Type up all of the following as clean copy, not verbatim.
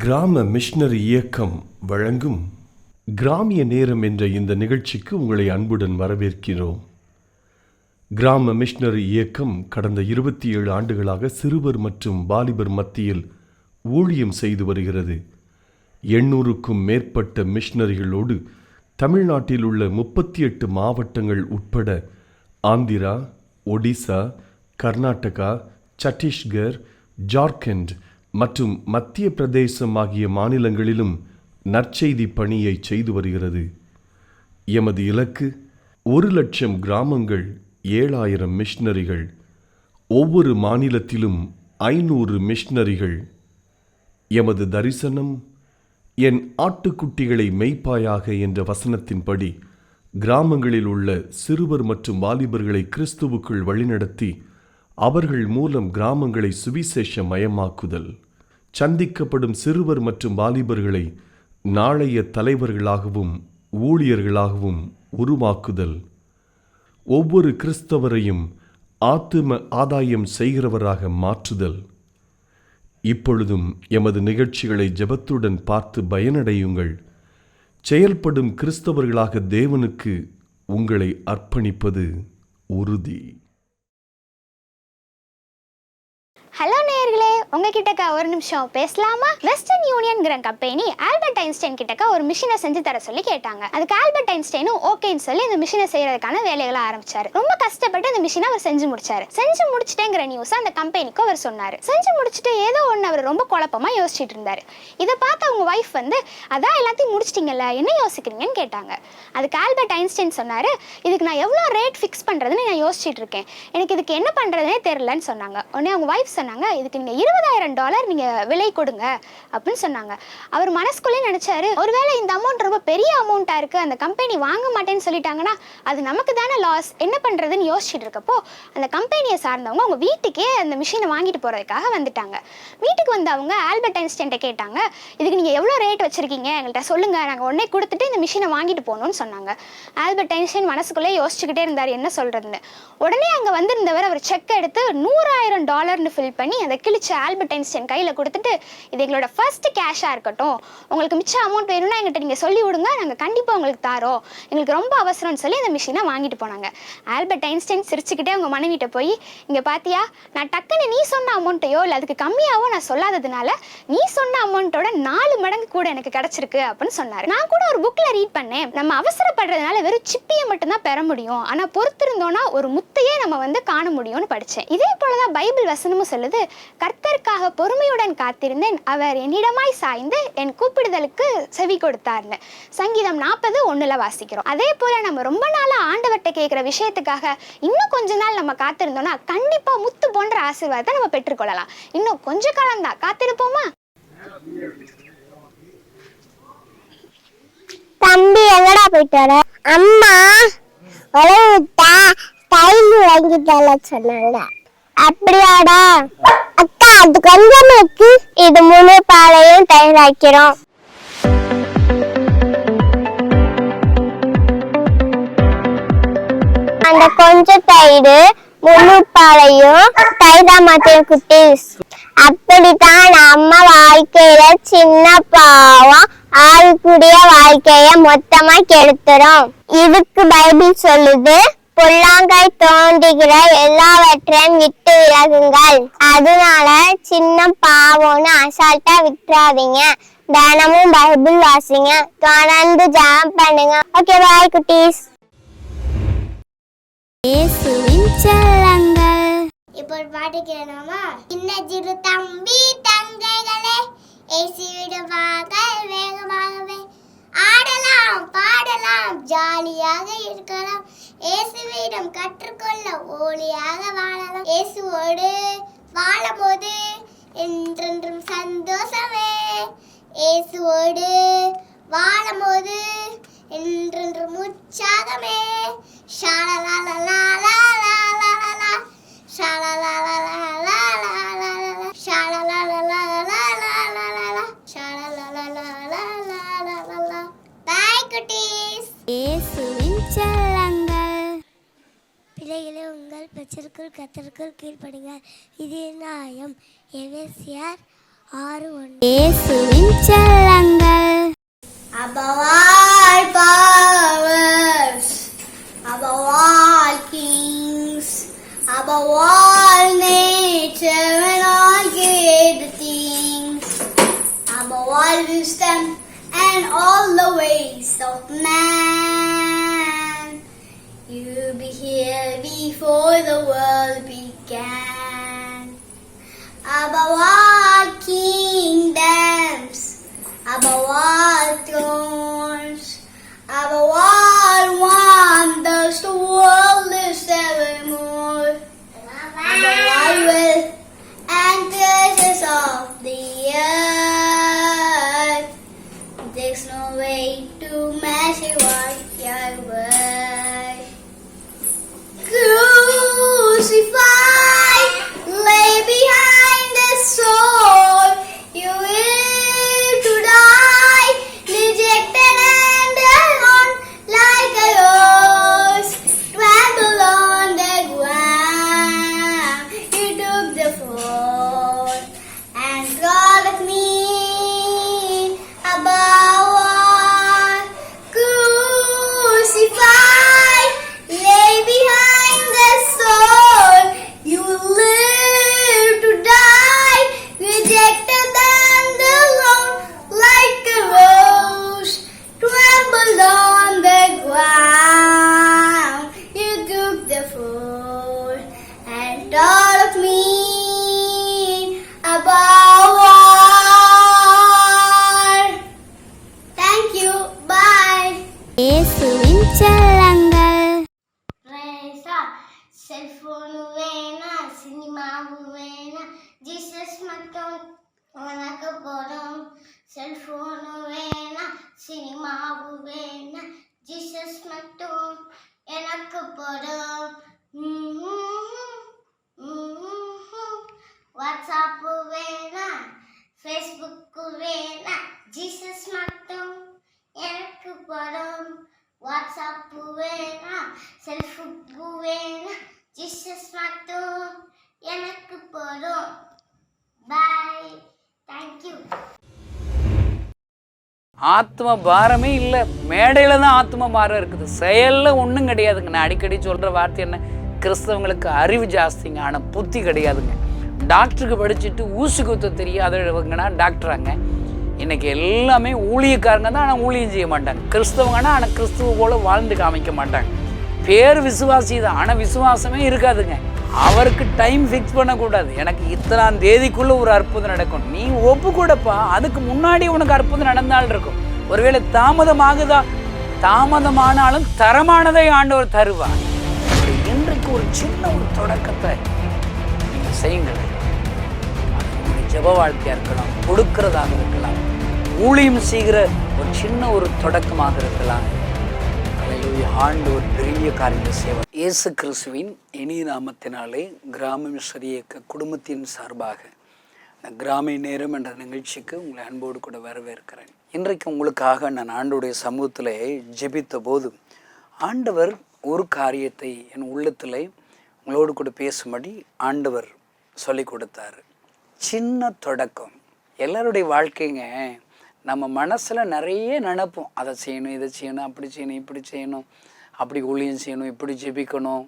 கிராம மிஷனரி இயக்கம் வழங்கும் கிராமிய நேரம் என்ற இந்த நிகழ்ச்சிக்கு உங்களை அன்புடன் வரவேற்கிறோம். கிராம மிஷனரி இயக்கம் கடந்த 27 ஆண்டுகளாக சிறுவர் மற்றும் வாலிபர் மத்தியில் ஊழியம் செய்து வருகிறது. 800க்கும் மேற்பட்ட மிஷனரிகளோடு தமிழ்நாட்டில் உள்ள 38 மாவட்டங்கள் உட்பட ஆந்திரா, ஒடிசா, கர்நாடகா, சத்தீஸ்கர், ஜார்க்கண்ட் மற்றும் மத்திய பிரதேசம் ஆகிய மாநிலங்களிலும் நற்செய்தி பணியை செய்து வருகிறது. எமது இலக்கு 1,00,000 கிராமங்கள், 7,000 மிஷனரிகள், ஒவ்வொரு மாநிலத்திலும் 500 மிஷனரிகள். எமது தரிசனம் என் ஆட்டுக்குட்டிகளை மேய்ப்பாயாக என்ற வசனத்தின்படி கிராமங்களில் உள்ள சிறுவர் மற்றும் வாலிபர்களை கிறிஸ்துவுக்குள் வழிநடத்தி அவர்கள் மூலம் கிராமங்களை சுவிசேஷ மயமாக்குதல், சந்திக்கப்படும் சிறுவர் மற்றும் வாலிபர்களை நாளைய தலைவர்களாகவும் ஊழியர்களாகவும் உருவாக்குதல், ஒவ்வொரு கிறிஸ்தவரையும் ஆத்தும ஆதாயம் செய்கிறவராக மாற்றுதல். இப்பொழுதும் எமது நிகழ்ச்சிகளை ஜெபத்துடன் பார்த்து பயனடையுங்கள். செயல்படும் கிறிஸ்தவர்களாக தேவனுக்கு உங்களை அர்ப்பணிப்பது உறுதி. ஹலோ நேயர்களே, உங்ககிட்டக்கா ஒரு நிமிஷம் பேசலாமா? வெஸ்டர்ன் யூனியன்கிற கம்பெனி ஆல்பர்ட் ஐன்ஸ்டைன் கிட்டக்கா ஒரு மிஷினை செஞ்சு தர சொல்லி கேட்டாங்க. அதுக்கு ஆல்பர்ட் ஐன்ஸ்டைனும் ஓகேன்னு சொல்லி இந்த மிஷினை செய்யறதுக்கான வேலைகளை ஆரம்பிச்சாரு. ரொம்ப கஷ்டப்பட்டு அந்த மிஷினை அவர் செஞ்சு முடிச்சாரு. செஞ்சு முடிச்சிட்டேங்கிற நியூஸ் அந்த கம்பெனிக்கு அவர் சொன்னாரு. செஞ்சு முடிச்சுட்டு ஏதோ ஒன்று அவர் ரொம்ப குழப்பமா யோசிச்சுட்டு இருந்தாரு. இதை பார்த்து அவங்க வைஃப் அதான் எல்லாத்தையும் முடிச்சிட்டீங்கல்ல, என்ன யோசிக்கிறீங்கன்னு கேட்டாங்க. அதுக்கு ஆல்பர்ட் ஐன்ஸ்டைன் சொன்னாரு, இதுக்கு நான் எவ்வளோ ரேட் ஃபிக்ஸ் பண்றதுன்னு நான் யோசிச்சுட்டு இருக்கேன், எனக்கு இதுக்கு என்ன பண்றதுனே தெரியலன்னு சொன்னாங்க. உடனே அவங்க வைஃப் சொன்னாங்க, இதுக்கு நீங்க $20,000 நீங்க விலை கொடுங்க அப்படின்னு சொன்னாங்க. அவர் மனசுக்குள்ளே நினைச்சாரு, ஒருவேளை இந்த அமௌண்ட் ரொம்ப பெரிய அமௌண்டா இருக்கு, அந்த கம்பெனி வாங்க மாட்டேன்னு சொல்லிட்டாங்கன்னா அது நமக்கு தானே லாஸ், என்ன பண்றதுன்னு யோசிச்சுட்டு இருக்கப்போ அந்த கம்பெனியை சார்ந்தவங்க அவங்க வீட்டுக்கே அந்த மிஷினை வாங்கிட்டு போறதுக்காக வந்துட்டாங்க. வீட்டுக்கு வந்து அவங்க ஆல்பர்ட் ஐன்ஸ்டைன் கேட்டாங்க, இதுக்கு நீங்க எவ்வளோ ரேட் வச்சிருக்கீங்க எங்கள்கிட்ட சொல்லுங்க, நாங்கள் உடனே கொடுத்துட்டு இந்த மிஷினை வாங்கிட்டு போகணும்னு சொன்னாங்க. ஆல்பர்ட் ஐன்ஸ்டைன் மனசுக்குள்ளே யோசிச்சுக்கிட்டே இருந்தார் என்ன சொல்றதுன்னு. உடனே அங்கே வந்திருந்தவர் அவர் செக் எடுத்து $100,000 ஃபில் பண்ணி அதை கிழிச்சு ஆல்பர்ட் ஐன்ஸ்டைன் கையில் கொடுத்துட்டு, இது எங்களோட ஃபர்ஸ்ட் கேஷாக இருக்கட்டும், உங்களுக்கு மிச்ச அமௌண்ட் வேணும்னா எங்கிட்ட நீங்கள் சொல்லி விடுங்க, நாங்கள் கண்டிப்பாக உங்களுக்கு தாரோம், எங்களுக்கு ரொம்ப அவசரம்னு சொல்லி அந்த மிஷினை வாங்கிட்டு போனாங்க. ஆல்பர்ட் ஐன்ஸ்டைன் சிரிச்சுக்கிட்டே அவங்க மனைவிட்ட போய், இங்கே பார்த்தியா, நான் டக்குன்னு நீ சொன்ன அமௌண்ட்டையோ இல்லை அதுக்கு கம்மியாகவோ நான் சொல்லாததுனால நீ சொன்ன அமௌண்ட்டோட 4 மடங்கு கூட எனக்கு கிடச்சிருக்கு அப்படின்னு சொன்னார். நான் கூட ஒரு புக்கில் ரீட் பண்ணேன், நம்ம அவசரப்படுறதுனால வெறும் சிப்பியை மட்டும்தான் பெற முடியும், ஆனால் பொறுத்திருந்தோன்னா ஒரு முத்தையே நம்ம காண முடியும்னு படித்தேன். இதே போலதான் பைபிள் வசனமும் சொல்லுது, கர்த்தருக்காக பொறுமையுடன் காத்திருந்தேன், அவர் என்னிடமாய் சாய்ந்து என் கூப்பிடுதலுக்கு செவி கொடுத்தார்னு சங்கீதம் 40:1 வாசிக்கிறோம். அதே போல நம்ம ரொம்ப நாளா ஆண்டவர்கிட்ட கேட்கிற விஷயத்துக்காக இன்னும் கொஞ்ச நாள் நம்ம காத்திருந்தோம்னா கண்டிப்பா முத்து போன்ற ஆசீர்வாதத்தை நம்ம பெற்றுக்கொள்ளலாம். இன்னும் கொஞ்ச காலம் தான் காத்திருப்போமா? தம்பி எங்கடா போயிட்டாரு? அம்மா உழவுட்டா டைம் வாங்கிட்டால சொன்னாங்க. அப்படியாடா? அக்கா அது கொஞ்சம் இருக்கு, இது 3 பாலையும் தயாராக்கிறோம். அந்த கொஞ்சம் தயிர் 3 பாலையும் தயிரா மாத்தேன் குட்டீஸ். அப்படித்தான் நம்ம வாழ்க்கையில சின்ன பாவம் ஆளுக்குடைய வாழ்க்கைய மொத்தமா கெடுத்துரும். இதுக்கு பைபிள் சொல்லுது, பொல்லாங்காய் தோன்றுகிற எல்லாவற்றையும் விட்டு விலகுங்கள். அதனால சின்ன பாவம்னு அசால்ட்டா விட்டுறாதீங்க. தினமும் பைபிள் வாசிங்க, தொடர்ந்து ஜெபம் பண்ணுங்க. ஓகே, பாய் குட்டீஸ். இப்போ பாட்டு கேட்கலாமா? சின்ன சிறு தம்பி தங்கைகளே, இயேசுவிடமாக வேகமாகவே ஆடலாம் பாடலாம், ஜாலியாக இருக்கலாம், இயேசுவிடம் கற்றுக்கொள்ள ஒளியாக வாழலாம். இயேசுவோடு வாழும்போது என்றென்றும் சந்தோஷமே, இயேசுவோடு வாழும்போது என்றென்றும் உற்சாகமே. ஷாலலாலலாலா பிள்ளைகளே, உங்கள் பெற்றோர்கள் கர்த்தருக்குள் கீழ்ப்படிங்க, இது நியாயம். எபேசியர் 6:1. above all wisdom and all the ways of man. You be here before the world began. Above all kingdoms, above all thrones, above all wonders, the world is evermore. Above all wealth and treasures of the earth, there's no way to measure what you're worth. Crucified, lay behind the sword, you will to die, rejected and alone, like a rose, trampled on the ground. You took the fall and brought me above all. Crucified, lay behind the sword, you live to die, rejected and alone, like a rose, trampled on the ground. You took the fall and thought of me above all. Thank you. Bye. இயேசுவின் செல்லங்கள். Cellphone வேணா, சினிமாவு வேணா, Jesus மட்டும் உனக்கு போதும். Cellphone வேணா, சினிமாவு வேணா, Jesus மட்டும் எனக்கு போதும். வாட்ஸ்அப்பு வேணா, ஃபேஸ்புக்கு வேணா, ஜீசஸ் மட்டும் எனக்கு போதும். வாட்ஸ்அப்பு வேணா, செல்ஃபுக்கு வேணா, ஜீசஸ் மட்டும் எனக்கு போதும். பாய். தேங்க்யூ. ஆத்ம பாரமே இல்லை, மேடையில் தான் ஆத்ம பாரம் இருக்குது, செயலில் ஒன்றும் கிடையாதுங்க. நான் அடிக்கடி சொல்கிற வார்த்தை என்ன, கிறிஸ்தவங்களுக்கு அறிவு ஜாஸ்திங்க, ஆனால் புத்தி கிடையாதுங்க. டாக்டருக்கு படிச்சுட்டு ஊசி குத்த தெரியாதவங்கன்னா டாக்டராங்க. இன்றைக்கி எல்லாமே ஊழியக்காரங்க தான், ஆனால் ஊழியம் செய்ய மாட்டாங்க. கிறிஸ்தவங்கன்னா ஆனால் கிறிஸ்துவ போல் வாழ்ந்து காமிக்க மாட்டாங்க. பேர் விசுவாசி தான், ஆனால் விசுவாசமே இருக்காதுங்க. அவருக்கு டைம் ஃபிக்ஸ் பண்ணக்கூடாது, எனக்கு இத்தனாம் தேதிக்குள்ளே ஒரு அற்புதம் நடக்கும், நீ ஒப்பு கூடப்பா, அதுக்கு முன்னாடி உனக்கு அற்புதம் நடந்தால் இருக்கும். ஒருவேளை தாமதமாகுதா, தாமதமானாலும் தரமானதை ஆண்டவர் தருவார். இன்றைக்கு ஒரு சின்ன ஒரு தொடக்கத்தை நீங்கள் செய்யுங்கள். அது உங்களுடைய ஜெப வாழ்க்கையாக இருக்கலாம், கொடுக்கிறதாக இருக்கலாம், ஊழியம் செய்கிற ஒரு சின்ன ஒரு தொடக்கமாக இருக்கலாம். ஆண்டவர் பெரிய காரியத்தை செய்வார். இயேசு கிறிஸ்துவின் இனிய நாமத்தினாலே கிராம மிஷனரி இயக்க குடும்பத்தின் சார்பாக கிராமிய நேரம் என்ற நிகழ்ச்சிக்கு உங்களை அன்போடு கூட வரவேற்கிறேன். இன்றைக்கு உங்களுக்காக நான் ஆண்டவருடைய சமூகத்தில் ஜெபித்த போது ஆண்டவர் ஒரு காரியத்தை என் உள்ளத்தில் உங்களோடு கூட பேசும்படி ஆண்டவர் சொல்லி கொடுத்தார். சின்ன தொடக்கம். எல்லாருடைய வாழ்க்கைங்க, நம்ம மனசில் நிறைய நினைப்போம், அதை செய்யணும், இதை செய்யணும், அப்படி செய்யணும், இப்படி செய்யணும், அப்படி ஊழியம் செய்யணும், இப்படி ஜெபிக்கணும்,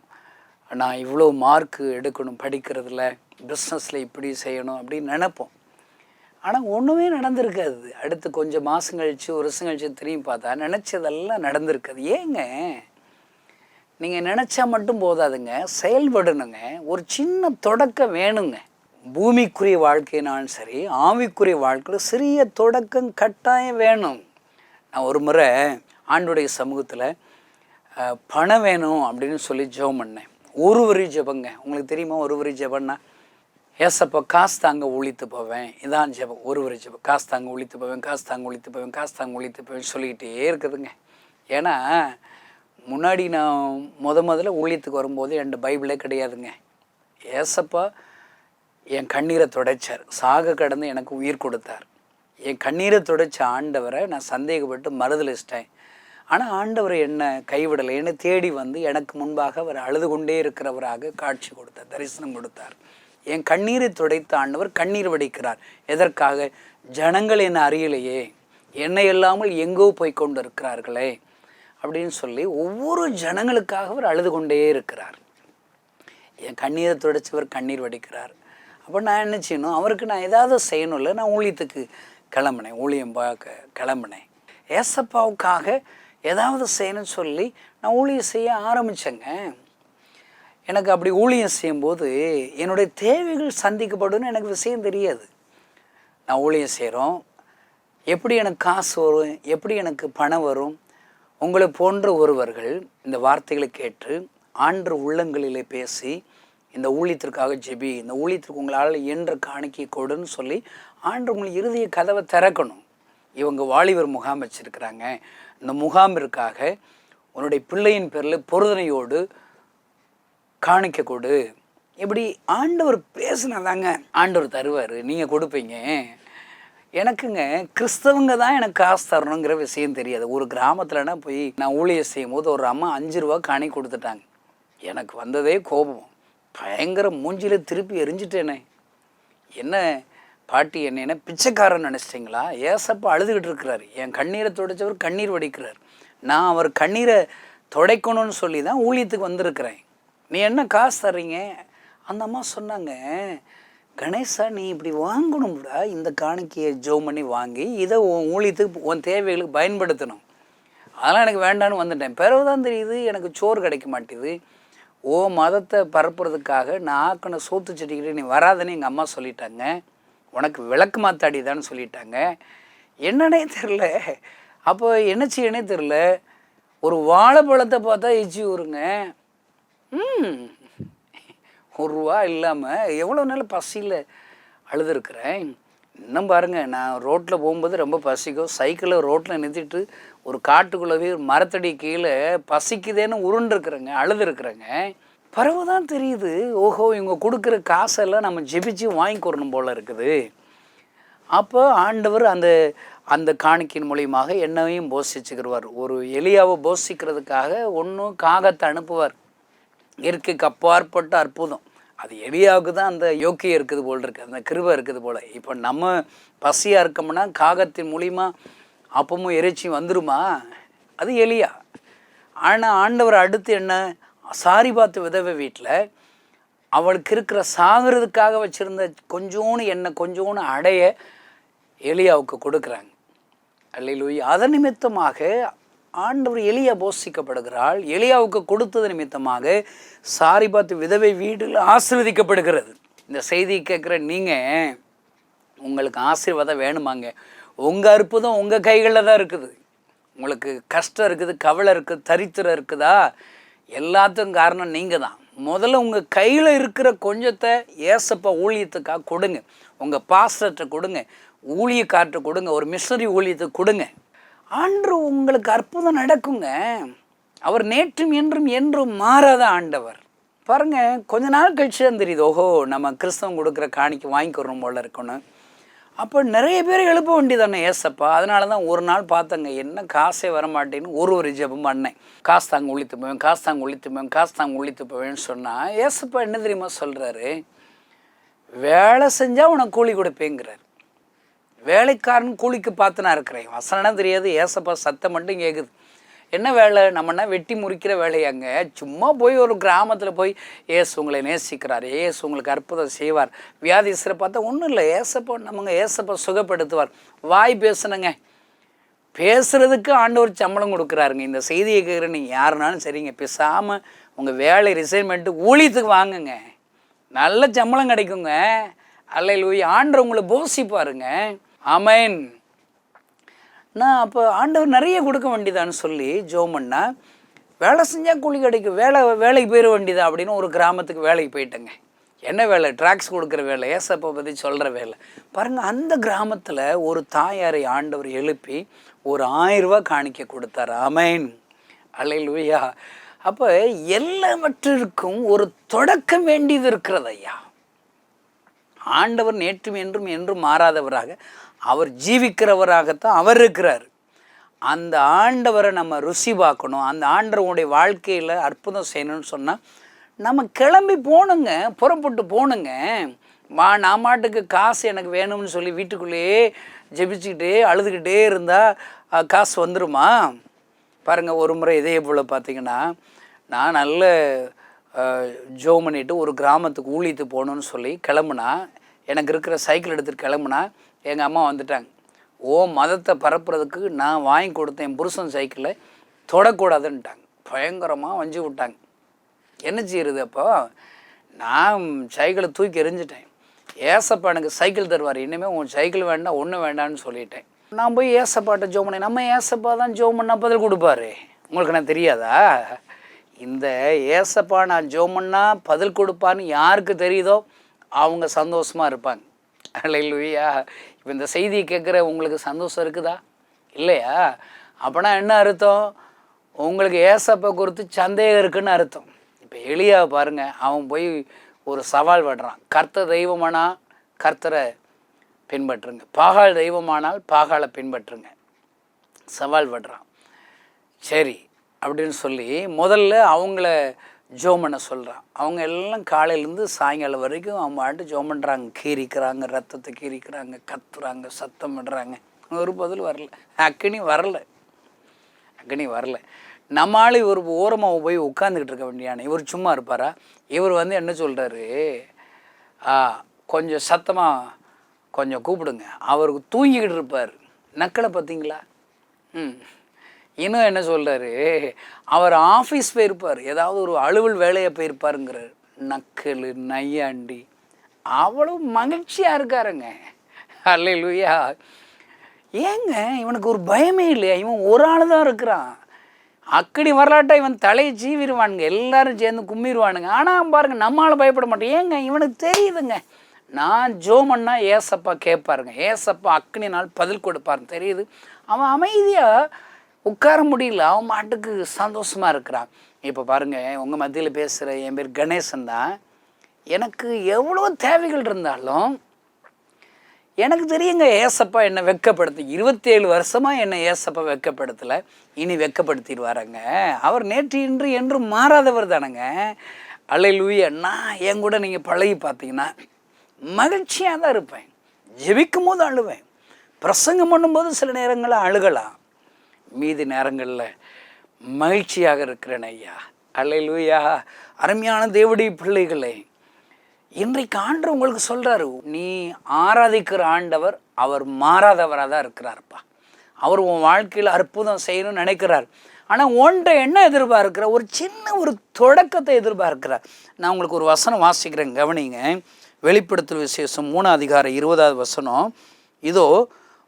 நான் இவ்வளோ மார்க்கு எடுக்கணும் படிக்கிறதுல, பிஸ்னஸில் இப்படி செய்யணும் அப்படின்னு நினைப்போம். ஆனால் ஒன்றுமே நடந்திருக்காது. அடுத்து கொஞ்சம் மாதம் கழித்து ஒரு வருஷம் கழித்து திரும்பி பார்த்தா நினச்சதெல்லாம் நடந்திருக்காது. ஏங்க, நீங்கள் நினச்சா மட்டும் போதாதுங்க, செயல்படணுங்க. ஒரு சின்ன தொடக்கம் வேணுங்க. பூமிக்குரிய வாழ்க்கையினாலும் சரி, ஆவிக்குரிய வாழ்க்கையில் சிறிய தொடக்கம் கட்டாயம் வேணும். நான் ஒரு முறை ஆண்டுடைய சமூகத்தில் பணம் வேணும் அப்படின்னு சொல்லி ஜெபம் பண்ணேன். ஒரு வரி ஜெபங்க. உங்களுக்கு தெரியுமா ஒரு வரி ஜெபம்னா? ஏசப்பா காசு தாங்க ஒழித்து போவேன், இதான் ஜெபம். ஒரு வரி ஜெபம். காசு தாங்க ஒழித்து போவேன், காசு தாங்க ஒழித்து போவேன், காசு தாங்க ஒழித்து போவேன் சொல்லிக்கிட்டே இருக்குதுங்க. ஏன்னா முன்னாடி நான் முதல்ல ஊழியத்துக்கு வரும்போது என்கிட்ட பைபிளே கிடையாதுங்க. ஏசப்பா என் கண்ணீரை துடைச்சார், சாக கடந்து எனக்கு உயிர் கொடுத்தார். என் கண்ணீரை துடைச்ச ஆண்டவரை நான் சந்தேகப்பட்டு மறுதலிச்சிட்டேன். ஆனால் ஆண்டவர் என்னை கைவிடலை, என்னை தேடி வந்து எனக்கு முன்பாக அவர் அழுது கொண்டே இருக்கிறவராக காட்சி கொடுத்தார், தரிசனம் கொடுத்தார். என் கண்ணீரை துடைத்த ஆண்டவர் கண்ணீர் வடிக்கிறார். எதற்காக? ஜனங்கள் என்னை அறியலையே, என்னை இல்லாமல் எங்கோ போய் கொண்டு இருக்கிறார்களே அப்படின்னு சொல்லி ஒவ்வொரு ஜனங்களுக்காக அவர் அழுது கொண்டே இருக்கிறார். என் கண்ணீரை துடைச்சவர் கண்ணீர் வடிக்கிறார். அப்போ நான் என்ன செய்யணும்? அவருக்கு நான் ஏதாவது செய்யணும்ல. நான் ஊழியத்துக்கு கிளம்புனேன், ஊழியம் பார்க்க கிளம்புனேன். ஏசப்பாவுக்காக ஏதாவது செய்யணும்னு சொல்லி நான் ஊழியம் செய்ய ஆரம்பித்தேங்க. எனக்கு அப்படி ஊழியம் செய்யும்போது என்னுடைய தேவைகள் சந்திக்கப்படுன்னு எனக்கு விஷயம் தெரியாது. நான் ஊழியம் செய்கிறோம், எப்படி எனக்கு காசு வரும், எப்படி எனக்கு பணம் வரும். உங்களை போன்ற ஒருவர்கள் இந்த வார்த்தைகளை கேட்டு ஆண்டு உள்ளங்களிலே பேசி இந்த ஊழியத்திற்காக ஜெபி, இந்த ஊழியத்திற்கு உங்களால் என்ற காணிக்கை கொடுன்னு சொல்லி ஆண்டு உங்களுக்கு இறுதிய கதவை திறக்கணும். இவங்க வாலிபர் முகாம் வச்சுருக்கிறாங்க, இந்த முகாமிற்காக உன்னுடைய பிள்ளையின் பேரில் பொருதனையோடு காணிக்க கொடு. இப்படி ஆண்டவர் பேசினாதாங்க ஆண்டவர் தருவார், நீங்கள் கொடுப்பீங்க. எனக்குங்க கிறிஸ்தவங்க தான் எனக்கு காசு தரணுங்கிற விஷயம் தெரியாது. ஒரு கிராமத்தில்னா போய் நான் ஊழியம் செய்யும் போது ஒரு அம்மா 5 ரூபா காணிக்கை கொடுத்துட்டாங்க. எனக்கு வந்ததே கோபம், பயங்கர மூஞ்சியில் திருப்பி எரிஞ்சிட்டேனே. என்ன பாட்டி என்ன பிச்சைக்காரன் நினச்சிட்டிங்களா? ஏசப்பா அழுதுகிட்டு இருக்கிறார், என் கண்ணீரை துடைச்சவர் கண்ணீர் வடிக்கிறார். நான் அவர் கண்ணீரை துடைக்கணும்னு சொல்லி தான் ஊழியத்துக்கு வந்திருக்கிறேன். நீ என்ன காசு தர்றீங்க? அந்த அம்மா சொன்னாங்க, கணேசா நீ இப்படி வாங்கணும்டா, இந்த காணிக்கையை ஜோம் பண்ணி வாங்கி இதை உன் ஊழியத்துக்கு உன் தேவைகளுக்கு பயன்படுத்தணும். அதெல்லாம் எனக்கு வேண்டான்னு வந்துட்டேன். பிறகுதான் தெரியுது எனக்கு சோறு கிடைக்க மாட்டேது. ஓ மதத்தை பரப்புறதுக்காக நான் ஆக்கின சோத்து செடிக்கிட்டே நீ வராதுன்னு எங்கள் அம்மா சொல்லிட்டாங்க. உனக்கு விளக்கு மாத்தாடிதான்னு சொல்லிட்டாங்க. என்னன்னே தெரில. அப்போ என்ன செய்யனே தெரில. ஒரு வாழைப்பழத்தை பார்த்தா எச்சி ஊருங்க. 1 ரூபா இல்லாமல் எவ்வளோ நாள் பசியில் அழுதுருக்குறேன். இன்னும் பாருங்கள், நான் ரோட்டில் போகும்போது ரொம்ப பசிக்கும், சைக்கிளை ரோட்டில் நிறுத்திட்டு ஒரு காட்டுக்குள்ளவே ஒரு மரத்தடி கீழே பசிக்குதேன்னு உருண்டுருக்குறேங்க, அழுதுருக்குறேங்க. பிறகு தான் தெரியுது, ஓஹோ இவங்க கொடுக்குற காசெல்லாம் நம்ம ஜெபிச்சு வாங்கிக்கிறணும் போல் இருக்குது. அப்போ ஆண்டவர் அந்த காணிக்கையின் மூலியமாக என்னையும் போஷிச்சுக்கிடுவார். ஒரு எலியாவை போஷிக்கிறதுக்காக ஒன்றும் காகத்தை அனுப்புவார். இயற்கைக்கு அப்பாற்பட்ட அற்புதம். அது எலியாவுக்கு தான் அந்த யோக்கியம் இருக்குது போல் இருக்குது, அந்த கிருபை இருக்குது போல். இப்போ நம்ம பசியாக இருக்கோம்னா காகத்தின் மூலிமா அப்பமும் இறைச்சியும் வந்துருமா? அது எலியா. ஆனால் ஆண்டவர் அடுத்து என்ன, சாரிபாத்து விதவை வீட்டில் அவளுக்கு இருக்கிற சாகிறதுக்காக வச்சுருந்த கொஞ்சோன்னு எண்ணெய் கொஞ்சோன்னு அடைய எலியாவுக்கு கொடுக்குறாங்க. அல்லேலூயா. அதன் நிமித்தமாக ஆண்டவர் எலியா போஷிக்கப்படுகிறாள். எலியாவுக்கு கொடுத்தது நிமித்தமாக சாரிபாத்து விதவை வீட்டில் ஆசீர்வதிக்கப்படுகிறது. இந்த செய்தியை கேட்குற நீங்கள், உங்களுக்கு ஆசீர்வாதம் வேணுமாங்க? உங்கள் அற்புதம் உங்கள் கைகளில் தான் இருக்குது. உங்களுக்கு கஷ்டம் இருக்குது, கவலை இருக்குது, தரித்திரம் இருக்குதா, எல்லாத்துக்கும் காரணம் நீங்கள் தான். முதல்ல உங்கள் கையில் இருக்கிற கொஞ்சத்தை ஏசப்பா ஊழியத்துக்காக கொடுங்க. உங்கள் பாஸ்டர்கிட்ட கொடுங்க, ஊழியக்கார்ட்ட கொடுங்க, ஒரு மிஷனரி ஊழியத்துக்கு கொடுங்க. ஆண்டு உங்களுக்கு அற்புதம் நடக்குங்க. அவர் நேற்றும் என்றும் என்றும் மாறாத ஆண்டவர். பாருங்கள், கொஞ்ச நாள் கழிச்சு தான் தெரியுது, ஓஹோ நம்ம கிறிஸ்தவம் கொடுக்குற காணிக்கை வாங்கிக்கிறோம் போல இருக்கணும். அப்போ நிறைய பேர் எழுப்ப வேண்டியதானே ஏசப்பா. அதனால தான் ஒரு நாள் பார்த்தங்க, என்ன காசே வரமாட்டேன்னு ஒரு ஜெபம் பண்ணேன். காசு தாங்க ஒழித்து போவேன், காசு தாங்க ஒழித்து போவேன், காசு தாங்க ஒழித்து போவேன்னு சொன்னால் ஏசப்பா என்ன தெரியுமா சொல்கிறாரு? வேலை செஞ்சால் உனக்கு கூலி கொடுப்பேங்கிறார். வேலைக்காரன் கூலிக்கு பார்த்து நான் இருக்கிறேன். வசனம் தெரியாது, ஏசப்பா சத்தம் மட்டும் கேட்குது. என்ன வேலை? நம்மனா வெட்டி முறிக்கிற வேலையாங்க. சும்மா போய் ஒரு கிராமத்தில் போய் ஏசு உங்களை நேசிக்கிறார், ஏசு உங்களுக்கு அற்புதம் செய்வார், வியாதிஸ்தரை பார்த்தா ஒன்றும் இல்லை, ஏசப்பா நமங்க ஏசப்பா சுகப்படுத்துவார். வாய் பேசணுங்க, பேசுகிறதுக்கு ஆண்டவர் சம்பளம் கொடுக்குறாருங்க. இந்த செய்தியை கேட்குற நீங்கள் யாருனாலும் சரிங்க, பேசாமல் உங்கள் வேலை ரிசைன்மெண்ட்டு ஊழியத்துக்கு வாங்குங்க, நல்ல சம்பளம் கிடைக்குங்க. அல்லேலூயா. ஆண்டவர் உங்களை போஷிப்பாருங்க. ஆமென். நான் அப்போ ஆண்டவர் நிறைய கொடுக்க வேண்டியதான்னு சொல்லி ஜெபம் பண்ணா, வேலை செஞ்சால் கூலி கிடைக்கும், வேலைக்கு போயிட வேண்டியதா அப்படின்னு ஒரு கிராமத்துக்கு வேலைக்கு போயிட்டேங்க. என்ன வேலை? ட்ராக்ஸ் கொடுக்குற வேலை, ஏசப்பா பற்றி சொல்கிற வேலை. பாருங்கள், அந்த கிராமத்தில் ஒரு தாயாரை ஆண்டவர் எழுப்பி ஒரு 1000 ரூபா காணிக்க கொடுத்தார். ஆமென். அல்லேலூயா. அப்போ எல்லாவற்றிற்கும் ஒரு தொடக்கம் வேண்டியது இருக்கிறது ஐயா. ஆண்டவர் நேற்றும் என்றும் என்றும் மாறாதவராக, அவர் ஜீவிக்கிறவராகத்தான் அவர் இருக்கிறார். அந்த ஆண்டவரை நம்ம ருசி பார்க்கணும், அந்த ஆண்டவருடைய வாழ்க்கையில் அற்புதம் செய்யணும்னு சொன்னால் நம்ம கிளம்பி போகணுங்க, புறப்பட்டு போகணுங்க. நான் மாட்டுக்கு காசு எனக்கு வேணும்னு சொல்லி வீட்டுக்குள்ளேயே ஜெபிச்சுக்கிட்டே அழுதுகிட்டே இருந்தால் காசு வந்துடுமா? பாருங்கள், ஒரு முறை இதே போல் பார்த்திங்கன்னா, நான் நல்ல ஜெபம் பண்ணிவிட்டு ஒரு கிராமத்துக்கு ஊழியத்துக்கு போகணுன்னு சொல்லி கிளம்புனா, எனக்கு இருக்கிற சைக்கிள் எடுத்துகிட்டு கிளம்புனா எங்கள் அம்மா வந்துட்டாங்க. மதத்தை பரப்புறதுக்கு நான் வாங்கி கொடுத்தேன் என் புருஷன் சைக்கிளை தொடக்கூடாதுன்ட்டாங்க. பயங்கரமாக வஞ்சி விட்டாங்க. என்ன செய்யுறது? அப்போ நான் சைக்கிளை தூக்கி எறிஞ்சிட்டேன். ஏசப்பா எனக்கு சைக்கிள் தருவார், இனிமேல் உன் சைக்கிள் வேண்டாம் ஒன்றும் வேண்டான்னு சொல்லிட்டேன். நான் போய் ஏசப்பாட்ட ஜோம் பண்ணேன். நம்ம ஏசப்பா தான் ஜோம் பண்ணால் பதில் கொடுப்பாரு. உங்களுக்கு நான் தெரியாதா? இந்த ஏசப்பா நான் ஜோம் பண்ணால் பதில் கொடுப்பான்னு யாருக்கு தெரியுதோ அவங்க சந்தோஷமாக இருப்பாங்க. அல்லேலூயா. இப்போ இந்த செய்தியை கேட்குற உங்களுக்கு சந்தோஷம் இருக்குதா? இல்லையா? அப்போனா என்ன அர்த்தம்? உங்களுக்கு ஏசப்பா குறித்து சந்தேகம் இருக்குன்னு அர்த்தம். இப்போ எலியாவை பாருங்கள், அவன் போய் ஒரு சவால் விடுறான். கர்த்தர் தெய்வமானால் கர்த்தரை பின்பற்றுங்க, பாகால் தெய்வமானால் பாகாலை பின்பற்றுங்க, சவால் விடுறான். சரி அப்படின்னு சொல்லி முதல்ல அவங்கள ஜோம் பண்ண சொல்கிறான். அவங்க எல்லாம் காலையிலேருந்து சாயங்காலம் வரைக்கும் அவங்க பாட்டு ஜோம் பண்ணுறாங்க. கீரிக்கிறாங்க, ரத்தத்தை கீரிக்கிறாங்க, கத்துறாங்க, சத்தம் விடுறாங்க. ஒரு பதில் வரல. அக்கினி வரல. நம்மளால் இவர் ஓரமாக போய் உட்காந்துக்கிட்டு இருக்க வேண்டியான இவர் சும்மா இருப்பாரா? இவர் என்ன சொல்கிறாரு, கொஞ்சம் சத்தமாக கொஞ்சம் கூப்பிடுங்க. அவருக்கு தூங்கிக்கிட்டு இருப்பார். நக்கலை பார்த்தீங்களா? இன்னும் என்ன சொல்கிறாரு, அவர் ஆஃபீஸ் போயிருப்பார், ஏதாவது ஒரு அலுவல் வேலையை போயிருப்பாருங்கிறார். நக்கல் நையாண்டி அவ்வளோ மகிழ்ச்சியாக இருக்காருங்க. அல்லேலூயா. ஏங்க இவனுக்கு ஒரு பயமே இல்லையா? இவன் ஒரு ஆள் தான் இருக்கிறான். அக்கடி வரலாட்டா இவன் தலையை சீவிடுவானுங்க, எல்லாரும் சேர்ந்து கும்மிடுவானுங்க. ஆனால் பாருங்கள், நம்மளால் பயப்பட மாட்டோம். ஏங்க இவனுக்கு தெரியுதுங்க, நான் ஜோமன்னா ஏசப்பா கேட்பாருங்க, ஏசப்பா அக்னினால் பதில் கொடுப்பாருன்னு தெரியுது. அவன் அமைதியாக உட்கார முடியல, அவன் மாட்டுக்கு சந்தோஷமாக இருக்கிறான். இப்போ பாருங்கள், உங்கள் மத்தியில் பேசுகிற என் பேர் கணேசன் தான். எனக்கு எவ்வளோ தேவைகள் இருந்தாலும் எனக்கு தெரியுங்க, ஏசப்பா என்னை வெட்கப்படுத்தி 27 வருஷமாக என்னை ஏசப்பா வெட்கப்படுத்தலை, இனி வெட்கப்படுத்திடுவாருங்க. அவர் நேற்று இன்று என்று மாறாதவர் தானேங்க. அல்லேலூயா. நான் என் கூட நீங்கள் பழகி பார்த்தீங்கன்னா மகிழ்ச்சியாக தான் இருப்பேன். ஜெபிக்கும் போது அழுவேன், பிரசங்கம் பண்ணும்போது சில நேரங்களில் அழுகலாம், மீதி நேரங்களில் மகிழ்ச்சியாக இருக்கிறேன் ஐயா. அல்லேலூயா. அருமையான தேவனுடைய பிள்ளைகளே, இன்றைக்கு ஆண்டவர் உங்களுக்கு சொல்கிறாரு, நீ ஆராதிக்கிற ஆண்டவர் அவர் மாறாதவராக தான் இருக்கிறார்ப்பா. அவர் உன் வாழ்க்கையில் அற்புதம் செய்யணும்னு நினைக்கிறார். ஆனால் உன்கிட்ட என்ன எதிர்பார்க்கிற? ஒரு சின்ன ஒரு தொடக்கத்தை எதிர்பார்க்கிறார். நான் உங்களுக்கு ஒரு வசனம் வாசிக்கிறேன், கவனிங்க. வெளிப்படுத்தல் விசேஷம் 3 அதிகாரம் 20வது வசனம். இதோ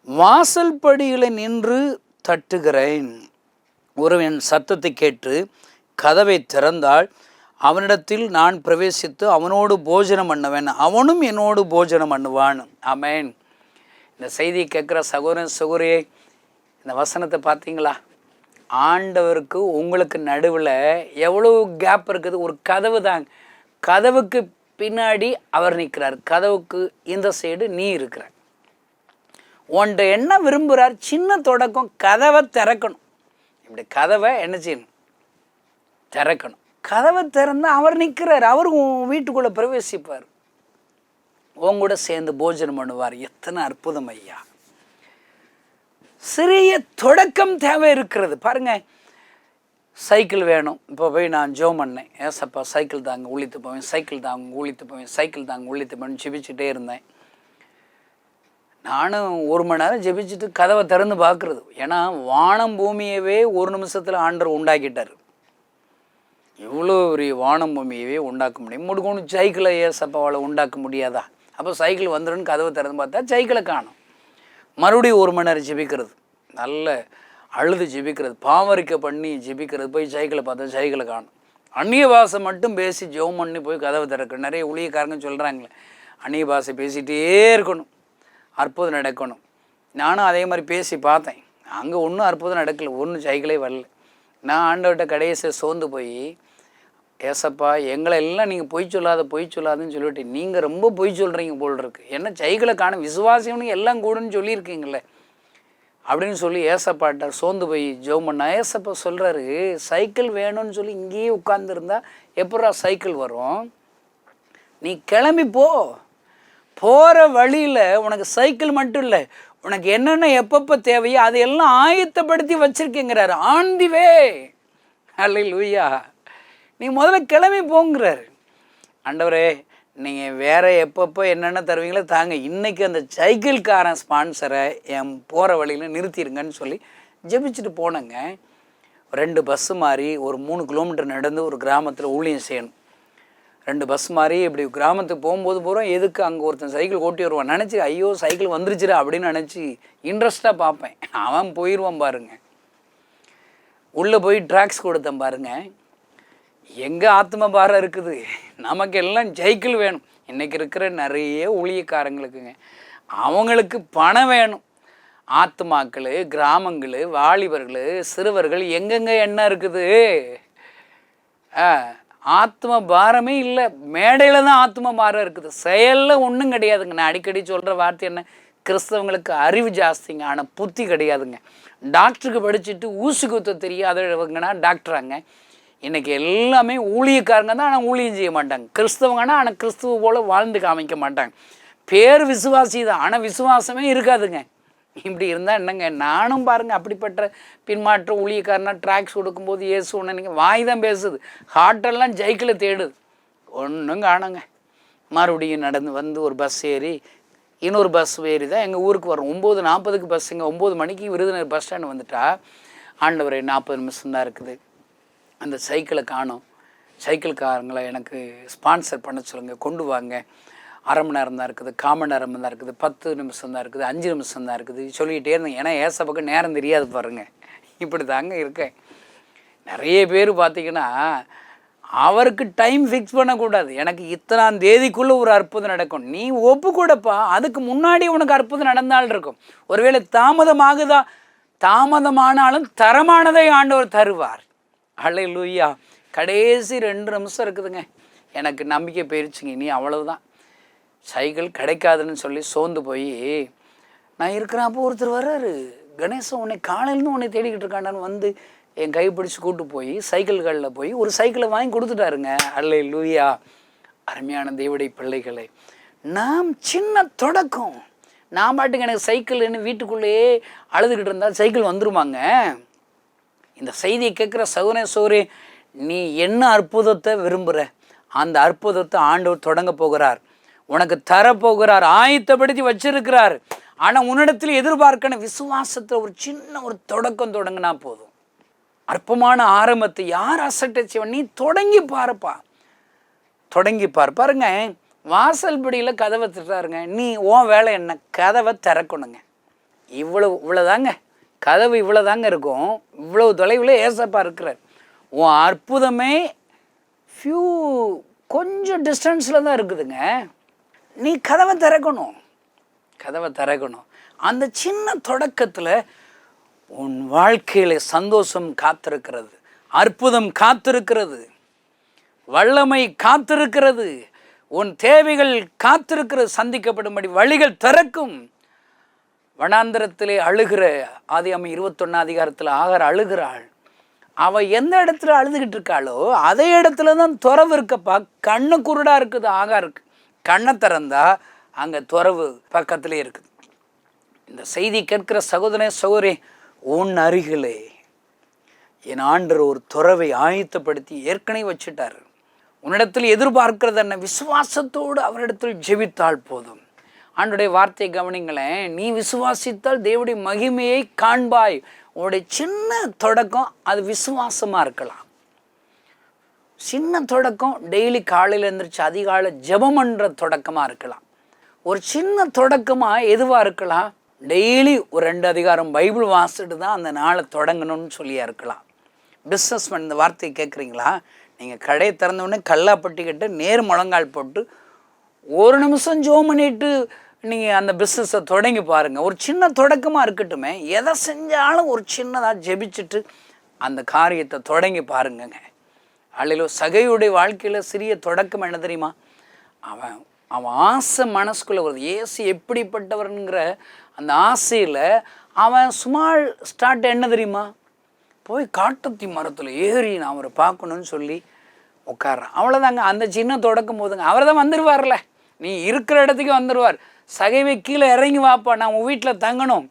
வாசல் படியில் நின்று தட்டுகிறேன், ஒருவன் சத்தத்தை கேட்டு கதவை திறந்தால் அவனிடத்தில் நான் பிரவேசித்து அவனோடு போஜனம் பண்ணுவேன், அவனும் என்னோடு போஜனம் பண்ணுவான். ஆமென். இந்த செய்தியை கேட்குற சகோதரன் சகோதரியை, இந்த வசனத்தை பார்த்தீங்களா? ஆண்டவருக்கு உங்களுக்கு நடுவில் எவ்வளோ கேப் இருக்குது. ஒரு கதவு தாங்க, கதவுக்கு பின்னாடி அவர் நிற்கிறார், கதவுக்கு இந்த சைடு நீ இருக்கிற. உன்கிட்ட என்ன விரும்புகிறார்? சின்ன தொடக்கம், கதவை திறக்கணும். இப்படி கதவை என்ன செய்யணும்? திறக்கணும். கதவை திறந்தால் அவர் நிற்கிறார், அவர் உன் வீட்டுக்குள்ளே பிரவேசிப்பார், உங்கூட சேர்ந்து போஜனம் பண்ணுவார். எத்தனை அற்புதம் ஐயா! சிறிய தொடக்கம் தேவை இருக்கிறது. பாருங்கள், சைக்கிள் வேணும். இப்போ போய் நான் ஜோம் பண்ணேன், ஏசப்பா சைக்கிள் தாங்க ஊழித்து போவேன், சைக்கிள் தாங்க ஊழித்து போவேன், சைக்கிள் தாங்க ஊழித்து போவேன் ஜெபிச்சுட்டே இருந்தேன். நானும் 1 மணி நேரம் ஜெபிச்சுட்டு கதவை திறந்து பார்க்குறது. ஏன்னா வானம் பூமியவே ஒரு நிமிஷத்தில் ஆண்டவர் உண்டாக்கிட்டார். இவ்வளோ பெரிய வானம் பூமியவே உண்டாக்க முடியும், முடுக்கணும் சைக்கிளை ஏசப்பாவால் உண்டாக்க முடியாதா? அப்போ சைக்கிள் வந்துடுன்னு கதவை திறந்து பார்த்தா சைக்கிளை காணும். மறுபடியும் 1 மணி நேரம் ஜெபிக்கிறது, நல்ல அழுது ஜெபிக்கிறது, பாவரிக்கை பண்ணி ஜெபிக்கிறது. போய் சைக்கிளை பார்த்தா சைக்கிளை காணும். அந்நிய பாஷை மட்டும் பேசி ஜெபம் பண்ணி போய் கதவை திறக்க. நிறைய ஊழியக்காரங்க சொல்கிறாங்களே, அந்நிய பாஷை பேசிகிட்டே இருக்கணும், அற்புதம் நடக்கணும். நானும் அதே மாதிரி பேசி பார்த்தேன், அங்கே ஒன்றும் அற்புதம் நடக்கலை, ஒன்றும் சைக்கிளே வரல. நான் ஆண்டவர்கிட்ட கடைசியை சோர்ந்து போய், ஏசப்பா எங்களை எல்லாம் நீங்கள் பொய் சொல்லாதுன்னு சொல்லிட்டு நீங்கள் ரொம்ப பொய் சொல்கிறீங்க போல் இருக்கு, என்ன சைக்கிளை காண விசுவாசியம்னு எல்லாம் கூடன்னு சொல்லியிருக்கீங்களே அப்படின்னு சொல்லி ஏசப்பாட்ட சோர்ந்து போய் ஜெபம் பண்ணா. ஏசப்பா சொல்கிறாரு, சைக்கிள் வேணும்னு சொல்லி இங்கேயே உட்கார்ந்துருந்தா எப்படா சைக்கிள் வரும்? நீ கிளம்பி போ, போகிற வழியில் உனக்கு சைக்கிள் மட்டும் இல்லை, உனக்கு என்னென்ன எப்பப்போ தேவையோ அதையெல்லாம் ஆயத்தப்படுத்தி வச்சுருக்கேங்கிறாரு. ஆன் தி வே. அல்லேலூயா. நீ முதல்ல கிளம்பி போங்கிறாரு. ஆண்டவரே, நீங்கள் வேறு எப்பப்போ என்னென்ன தருவீங்களோ தாங்க, இன்றைக்கி அந்த சைக்கிள்காரன் ஸ்பான்சரை என் போகிற வழியில் நிறுத்திடுங்கன்னு சொல்லி ஜெபிச்சுட்டு போனேங்க. 2 பஸ்ஸு மாறி ஒரு 3 கிலோமீட்டர் நடந்து ஒரு கிராமத்தில் ஊழியம் செய்யணும். 2 பஸ் மாறி இப்படி கிராமத்துக்கு போகும்போது போகிறோம், எதுக்கு அங்கே ஒருத்தன் சைக்கிள் ஓட்டி வருவான் நினச்சி, ஐயோ சைக்கிள் வந்துருச்சுடா அப்படின்னு நினச்சி இன்ட்ரெஸ்ட்டாக பார்ப்பேன். அவன் போயிடுவான் பாருங்க. உள்ளே போய் ட்ராக்ஸ் கொடுத்தேன் பாருங்க. எங்கே ஆத்ம பாரம் இருக்குது, நமக்கு எல்லாம் சைக்கிள் வேணும். இன்றைக்கி இருக்கிற நிறைய ஊழியக்காரங்களுக்குங்க அவங்களுக்கு பணம் வேணும். ஆத்மாக்கள், கிராமங்கள், வாலிபர்கள், சிறுவர்கள் எங்கெங்கே என்ன இருக்குது, ஆத்ம பாரமே இல்லை. மேடையில் தான் ஆத்ம பாரம் இருக்குது, செயலில் ஒன்றும் கிடையாதுங்க. நான் அடிக்கடி சொல்கிற வார்த்தை என்ன, கிறிஸ்தவங்களுக்கு அறிவு ஜாஸ்திங்க, ஆனால் புத்தி கிடையாதுங்க. டாக்டருக்கு படிச்சுட்டு ஊசி குத்த தெரியாதவங்கன்னா டாக்டராங்க. இன்றைக்கி எல்லாமே ஊழியக்காரங்க தான், ஆனால் ஊழியம் செய்ய மாட்டாங்க. கிறிஸ்தவங்கன்னா ஆனால் கிறிஸ்துவ போல் வாழ்ந்து காமிக்க மாட்டாங்க. பேர் விசுவாசி தான், ஆனால் விசுவாசமே இருக்காதுங்க. இப்படி இருந்தால் என்னங்க, நானும் பாருங்கள் அப்படிப்பட்ட பின்மாற்ற ஊழியக்காரனா ட்ராக்ஸ் கொடுக்கும்போது ஏசு ஒன்று நீங்கள் வாய் தான் பேசுது, ஹார்ட்டெல்லாம் ஜைக்கில் தேடுது, ஒன்றும் காணுங்க. மறுபடியும் நடந்து வந்து ஒரு பஸ் ஏறி இன்னொரு பஸ் ஏறி தான் எங்கள் ஊருக்கு வரும். 9:40 பஸ்ஸுங்க. 9 மணிக்கு விருதுநகர் பஸ் ஸ்டாண்டு வந்துட்டா, ஆண்டவரே 40 நிமிஷம் தான் இருக்குது, அந்த சைக்கிளை காணும், சைக்கிள்காரங்களை எனக்கு ஸ்பான்சர் பண்ண சொல்லுங்கள், கொண்டு வாங்க. 1/2 மணி நேரம் தான் இருக்குது, 1/4 மணி நேரம் தான் இருக்குது, 10 நிமிஷம் தான் இருக்குது, 5 நிமிஷம் தான் இருக்குது சொல்லிகிட்டே இருந்தேன். ஏன்னா ஏசப்பக்கம் நேரம் தெரியாது பாருங்கள். இப்படி தாங்க இருக்கேன். நிறைய பேர் பார்த்திங்கன்னா அவருக்கு டைம் ஃபிக்ஸ் பண்ணக்கூடாது. எனக்கு இத்தனாம் தேதிக்குள்ளே ஒரு அற்புதம் நடக்கும், நீ ஒப்பு கூடப்பா, அதுக்கு முன்னாடி உனக்கு அற்புதம் நடந்தால் இருக்கும். ஒருவேளை தாமதமாகுதா, தாமதமானாலும் தரமானதை ஆண்டவர் தருவார். அல்லேலூயா. கடைசி 2 நிமிஷம் இருக்குதுங்க, எனக்கு நம்பிக்கை போயிடுச்சுங்க, நீ அவ்வளவுதான், சைக்கிள் கிடைக்காதுன்னு சொல்லி சோர்ந்து போய் நான் இருக்கிறேன். அப்போ ஒருத்தர் வர்றாரு, கணேசன் உன்னை காலையிலேருந்து உன்னை தேடிக்கிட்டு இருக்காண்டான்னு வந்து என் கை பிடிச்சி கூட்டு போய் சைக்கிள்களில் போய் ஒரு சைக்கிளை வாங்கி கொடுத்துட்டாருங்க. அல்லேலூயா. அருமையான தேவனுடைய பிள்ளைகளை, நாம் சின்ன தொடக்கம், நான் பாட்டுக்கு எனக்கு சைக்கிள்னு வீட்டுக்குள்ளேயே அழுதுகிட்டு இருந்தால் சைக்கிள் வந்துருமாங்க? இந்த செய்தியை கேட்குற சகோதரே, நீ என்ன அற்புதத்தை விரும்புகிற, அந்த அற்புதத்தை ஆண்டவர் தொடங்க போகிறார், உனக்கு தரப்போகிறார், ஆயத்தப்படுத்தி வச்சிருக்கிறார். ஆனால் உன்னிடத்தில் எதிர்பார்க்கணும் விசுவாசத்தை ஒரு சின்ன ஒரு தொடக்கம் தொடங்கினா போதும். அற்பமான ஆரம்பத்தை யார் அசட்டை செய்வன், நீ தொடங்கி பாருப்பா, தொடங்கி பாருங்க. வாசல்படியில் கதவை திட்டாருங்க, நீ உன் வேலை என்ன, கதவை திறக்கணுங்க. இவ்வளோதாங்க கதவு, இவ்வளோதாங்க இருக்கும், இவ்வளோ தொலைவில் ஏசப்பா இருக்கிறார். உன் அற்புதமே கொஞ்சம் டிஸ்டன்ஸில் தான் இருக்குதுங்க. நீ கதவை திறக்கணும். அந்த சின்ன தொடக்கத்தில் உன் வாழ்க்கையில் சந்தோஷம் காத்திருக்கிறது, அற்புதம் காத்திருக்கிறது, வல்லமை காத்திருக்கிறது, உன் தேவைகள் காத்திருக்கிறது, சந்திக்கப்படும்படி வழிகள் திறக்கும். வனாந்திரத்திலே அழுகிற ஆதியாகமம் 21 அதிகாரத்தில் ஆகார் அழுகிறாள். அவள் எந்த இடத்துல அழுதுகிட்டு இருக்காளோ அதே இடத்துல தான் துறவு இருக்கப்பா. கண்ணு குருடாக இருக்குது ஆகாருக்கு, கண்ணை திறந்தா அங்கே துறவு பக்கத்திலே இருக்குது. இந்த செய்தி கேட்கிற சகோதரி, உன் அருகிலே என் ஆண்டவர் ஒரு துறவை ஆயத்தப்படுத்தி ஏற்கனவே வச்சுட்டார். உன்னிடத்தில் எதிர்பார்க்கிறது என்ன, விசுவாசத்தோடு அவரிடத்தில் ஜெபித்தால் போதும். ஆண்டுடைய வார்த்தை கவனிங்களேன், நீ விசுவாசித்தால் தேவனுடைய மகிமையை காண்பாய். உன்னுடைய சின்ன தொடக்கம் அது விசுவாசமாக இருக்கலாம். சின்ன தொடக்கம் டெய்லி காலையில் எழுந்திரிச்சு அதிகாலை ஜெபம் பண்ணுற தொடக்கமாக இருக்கலாம். ஒரு சின்ன தொடக்கமாக எதுவாக இருக்கலாம், டெய்லி ஒரு 2 அதிகாரம் பைபிள் வாசிட்டு தான் அந்த நாளை தொடங்கணும்னு சொல்லியா இருக்கலாம். பிஸ்னஸ்மேன், இந்த வார்த்தையை கேட்குறீங்களா? நீங்கள் கடையை திறந்தவுடனே கல்லாப்பட்டி கிட்ட நேர் முழங்கால் போட்டு 1 நிமிஷம் ஜோம் பண்ணிட்டு நீங்கள் அந்த பிஸ்னஸை தொடங்கி பாருங்கள். ஒரு சின்ன தொடக்கமாக இருக்கட்டுமே, எதை செஞ்சாலும் ஒரு சின்னதாக ஜெபிச்சுட்டு அந்த காரியத்தை தொடங்கி பாருங்கங்க. அல்லையிலோ சகையுடைய வாழ்க்கையில் சிறிய தொடக்கம் என்ன தெரியுமா, அவன் ஆசை மனசுக்குள்ளே வருது. இயேசு எப்படிப்பட்டவருங்கிற அந்த ஆசையில் அவன் ஸ்மால் ஸ்டார்ட் என்ன தெரியுமா, போய் காட்டத்தி மரத்தில் ஏறி நான் அவரை பார்க்கணுன்னு சொல்லி உட்கார்றான். அவ்வளோதாங்க, அந்த சின்ன தொடக்கும் போதுங்க அவர் தான் வந்துடுவார்ல, நீ இருக்கிற இடத்துக்கு வந்துடுவார். சகைவை கீழே இறங்கி வாப்பா, நான் உன் வீட்டில் தங்கணும்,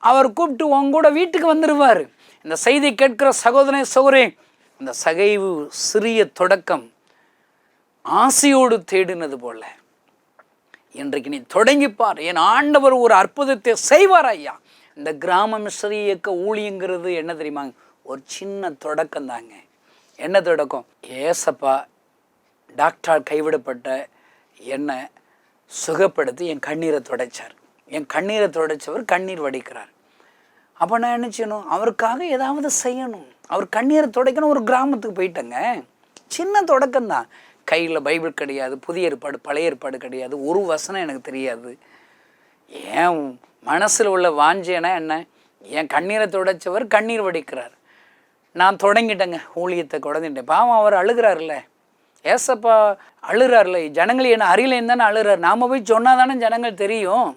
அவர் கூப்பிட்டு உங்கூட வீட்டுக்கு வந்துடுவார். இந்த செய்தி கேட்கிற சகோதரே, இந்த சகைவு சிறிய தொடக்கம் ஆசையோடு தேடினது போல இன்றைக்கு நீ தொடங்கிப்பார். என் ஆண்டவர் ஒரு அற்புதத்தை செய்வார் ஐயா. இந்த கிராம மிஷனரி இயக்க ஊழியங்கிறது என்ன தெரியுமாங்க? ஒரு சின்ன தொடக்கம் தாங்க. என்ன தொடக்கம்? ஏசப்பா டாக்டரால் கைவிடப்பட்ட என்னை சுகப்படுத்தி என் கண்ணீரை துடைச்சார். என் கண்ணீரை துடைச்சவர் கண்ணீர் வடிக்கிறார். அப்போ நான் என்ன செய்யணும்? அவருக்காக ஏதாவது செய்யணும். அவர் கண்ணீரை துடைக்கணும். ஒரு கிராமத்துக்கு போயிட்டேங்க. சின்ன தொடக்கம்தான். கையில் பைபிள் கிடையாது, புதிய ஏற்பாடு பழைய ஏற்பாடு கிடையாது, ஒரு வசனம் எனக்கு தெரியாது. ஏன் மனசில் உள்ள வாஞ்சேனா என்ன? என் கண்ணீரை துடைச்சவர் கண்ணீர் வடிக்கிறார். நான் தொடங்கிட்டேங்க ஊழியத்தை குறைஞ்சிட்டேன். பாவம் அவர் அழுகிறாருல்ல, ஏசப்பா அழுகிறாருல்ல, ஜனங்கள் என்ன அறியலைன்னு தானே அழுகிறார். நாம் போய் சொன்னால் தானே ஜனங்கள் தெரியும்.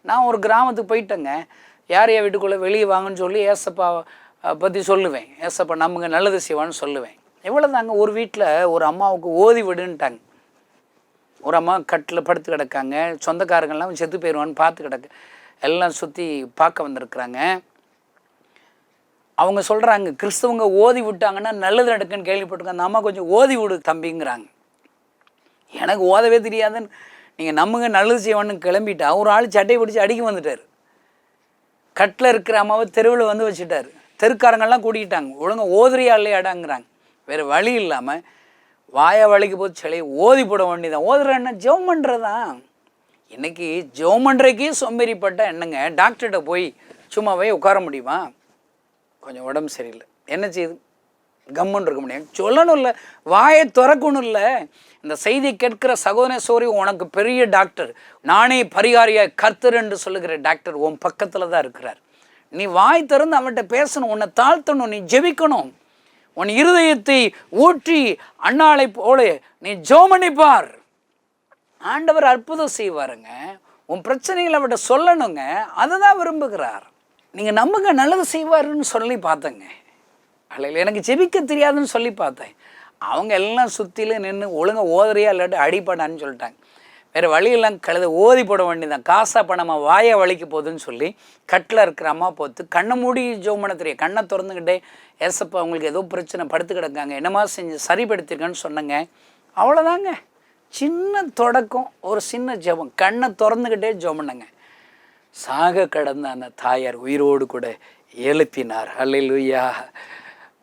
நான் ஒரு கிராமத்துக்கு போயிட்டேங்க. யார் என் வீட்டுக்குள்ளே வெளியே வாங்கன்னு சொல்லி ஏசப்பா பற்றி சொல்லுவேன். ஏசப்பா நமக்கு நல்லது செய்வான்னு சொல்லுவேன். எவ்வளோ தாங்க. ஒரு வீட்டில் ஒரு அம்மாவுக்கு ஓதி விடுன்ட்டாங்க. ஒரு அம்மா கட்டில் படுத்து கிடக்காங்க. சொந்தக்காரங்கள்லாம் செத்து போயிடுவான்னு பார்த்து கிடக்கு. எல்லாம் சுற்றி பார்க்க வந்திருக்குறாங்க. அவங்க சொல்கிறாங்க, கிறிஸ்தவங்க ஓதி விட்டாங்கன்னா நல்லது நடக்குன்னு கேள்விப்பட்டிருக்காங்க. அந்த அம்மா கொஞ்சம் ஓதி விடு தம்பிங்கிறாங்க. எனக்கு ஓதவே தெரியாதுன்னு நீங்கள் நம்புங்க நல்லது செய்வான்னு கிளம்பிட்டா ஒரு ஆள் சட்டையை பிடிச்சி அடிக்க வந்துட்டார். கட்டில் இருக்கிற அம்மாவை தெருவில் வந்து வச்சுட்டார். தெருக்காரங்கள்லாம் கூட்டிக்கிட்டாங்க. ஒழுங்கா ஓதுறியா இல்லையாடாங்கிறாங்க. வேறு வழி இல்லாமல் வாயை வலிக்கு போது சிலையை ஓதி போட வேண்டியதான். ஓதுறேன்னா ஜெபம் பண்ணுறதான். இன்றைக்கி ஜெபம் பண்ணுறக்கே சோம்பேறிப்பட்ட என்னங்க டாக்டர்கிட்ட போய் சும்மாவே உட்கார முடியுமா? கொஞ்சம் உடம்பு சரியில்லை, என்ன செய்யுது? கம்முன்னு இருக்க முடியும். சொல்லணும் இல்லை, வாயை திறக்கணும் இல்லை. இந்த செய்தி கேட்கிற சகோதர சோரி, உனக்கு பெரிய டாக்டர், நானே பரிகாரியாய் கர்த்தர் என்று சொல்லுகிற டாக்டர் உன் பக்கத்தில் தான் இருக்கிறார். நீ வாய் திறந்து அவன்கிட்ட பேசணும், உன்னை தாழ்த்தணும், நீ ஜெபிக்கணும். உன் இருதயத்தை ஊற்றி அண்ணாளை போல நீ ஜெபம் பண்ணிப்பார். ஆண்டவர் அற்புதம் செய்வாருங்க. உன் பிரச்சனைகளை அவர்கிட்ட சொல்லணுங்க. அதை தான் விரும்புகிறார். நீங்கள் நம்புங்க நல்லது செய்வாருன்னு சொல்லி பார்த்தேங்க. அல்ல எனக்கு ஜெபிக்க தெரியாதுன்னு சொல்லி பார்த்தேன். அவங்க எல்லாம் சுற்றிலும் நின்று ஒழுங்காக ஓதுறியா இல்லாட்டி அடிப்படான்னு சொல்லிட்டாங்க. வேறு வழியெல்லாம் கழுத ஓதி போட வேண்டியதான். காசா பணமாக வாயை வலிக்க போகுதுன்னு சொல்லி கட்டில் இருக்கிற அம்மா போத்து கண்ணை மூடி ஜெபம் பண்ண தெரியும். கண்ணை திறந்துக்கிட்டே ஏசப்பா அவங்களுக்கு ஏதோ பிரச்சனை படுத்து கிடக்காங்க, என்னமா செஞ்சு சரிப்படுத்திருக்கேன்னு சொன்னங்க. அவ்வளோதாங்க. சின்ன தொடக்கம், ஒரு சின்ன ஜெபம். கண்ணை திறந்துக்கிட்டே ஜெபம் பண்ணுங்க. சாக கடந்த அந்த தாயார் உயிரோடு கூட எழுப்பினார். அல்லேலூயா.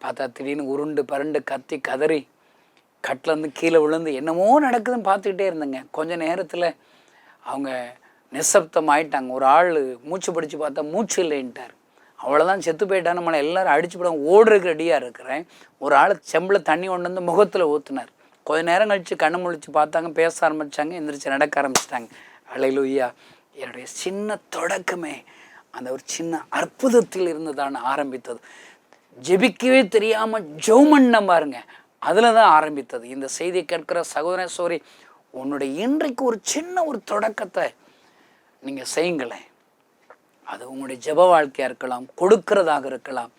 பார்த்தா திடீர்னு உருண்டு பரண்டு கத்தி கதறி கட்டிலேருந்து கீழே விழுந்து என்னமோ நடக்குதுன்னு பார்த்துக்கிட்டே இருந்தேங்க. கொஞ்சம் நேரத்தில் அவங்க நிசப்தம் ஆயிட்டாங்க. ஒரு ஆள் மூச்சு பிடிச்சி பார்த்தா மூச்சு இல்லைன்ட்டார். அவ்வளோதான், செத்து போயிட்டா, நம்மளை எல்லோரும் அடிச்சு போட ஓடுறதுக்கு ரெடியாக இருக்கிறேன். ஒரு ஆள் செம்பில் தண்ணி கொண்டு வந்து முகத்தில் ஊற்றுனார். கொஞ்சம் நேரம் கழித்து கண்ணு முழிச்சு பார்த்தாங்க, பேச ஆரம்பித்தாங்க, எந்திரிச்சு நடக்க ஆரம்பிச்சிட்டாங்க. அல்லேலூயா. என்னுடைய சின்ன தொடக்கமே அந்த ஒரு சின்ன அற்புதத்தில் இருந்து தான் ஆரம்பித்தது. ஜெபிக்கவே தெரியாமல் ஜெபம் பாருங்க, அதில் தான் ஆரம்பித்தது. இந்த செய்தியை கேட்கிற சகோதர சோரி, உன்னுடைய இன்றைக்கு ஒரு சின்ன ஒரு தொடக்கத்தை நீங்கள் செய்யுங்களேன். அது உங்களுடைய ஜெப வாழ்க்கையாக இருக்கலாம், கொடுக்கிறதாக இருக்கலாம்,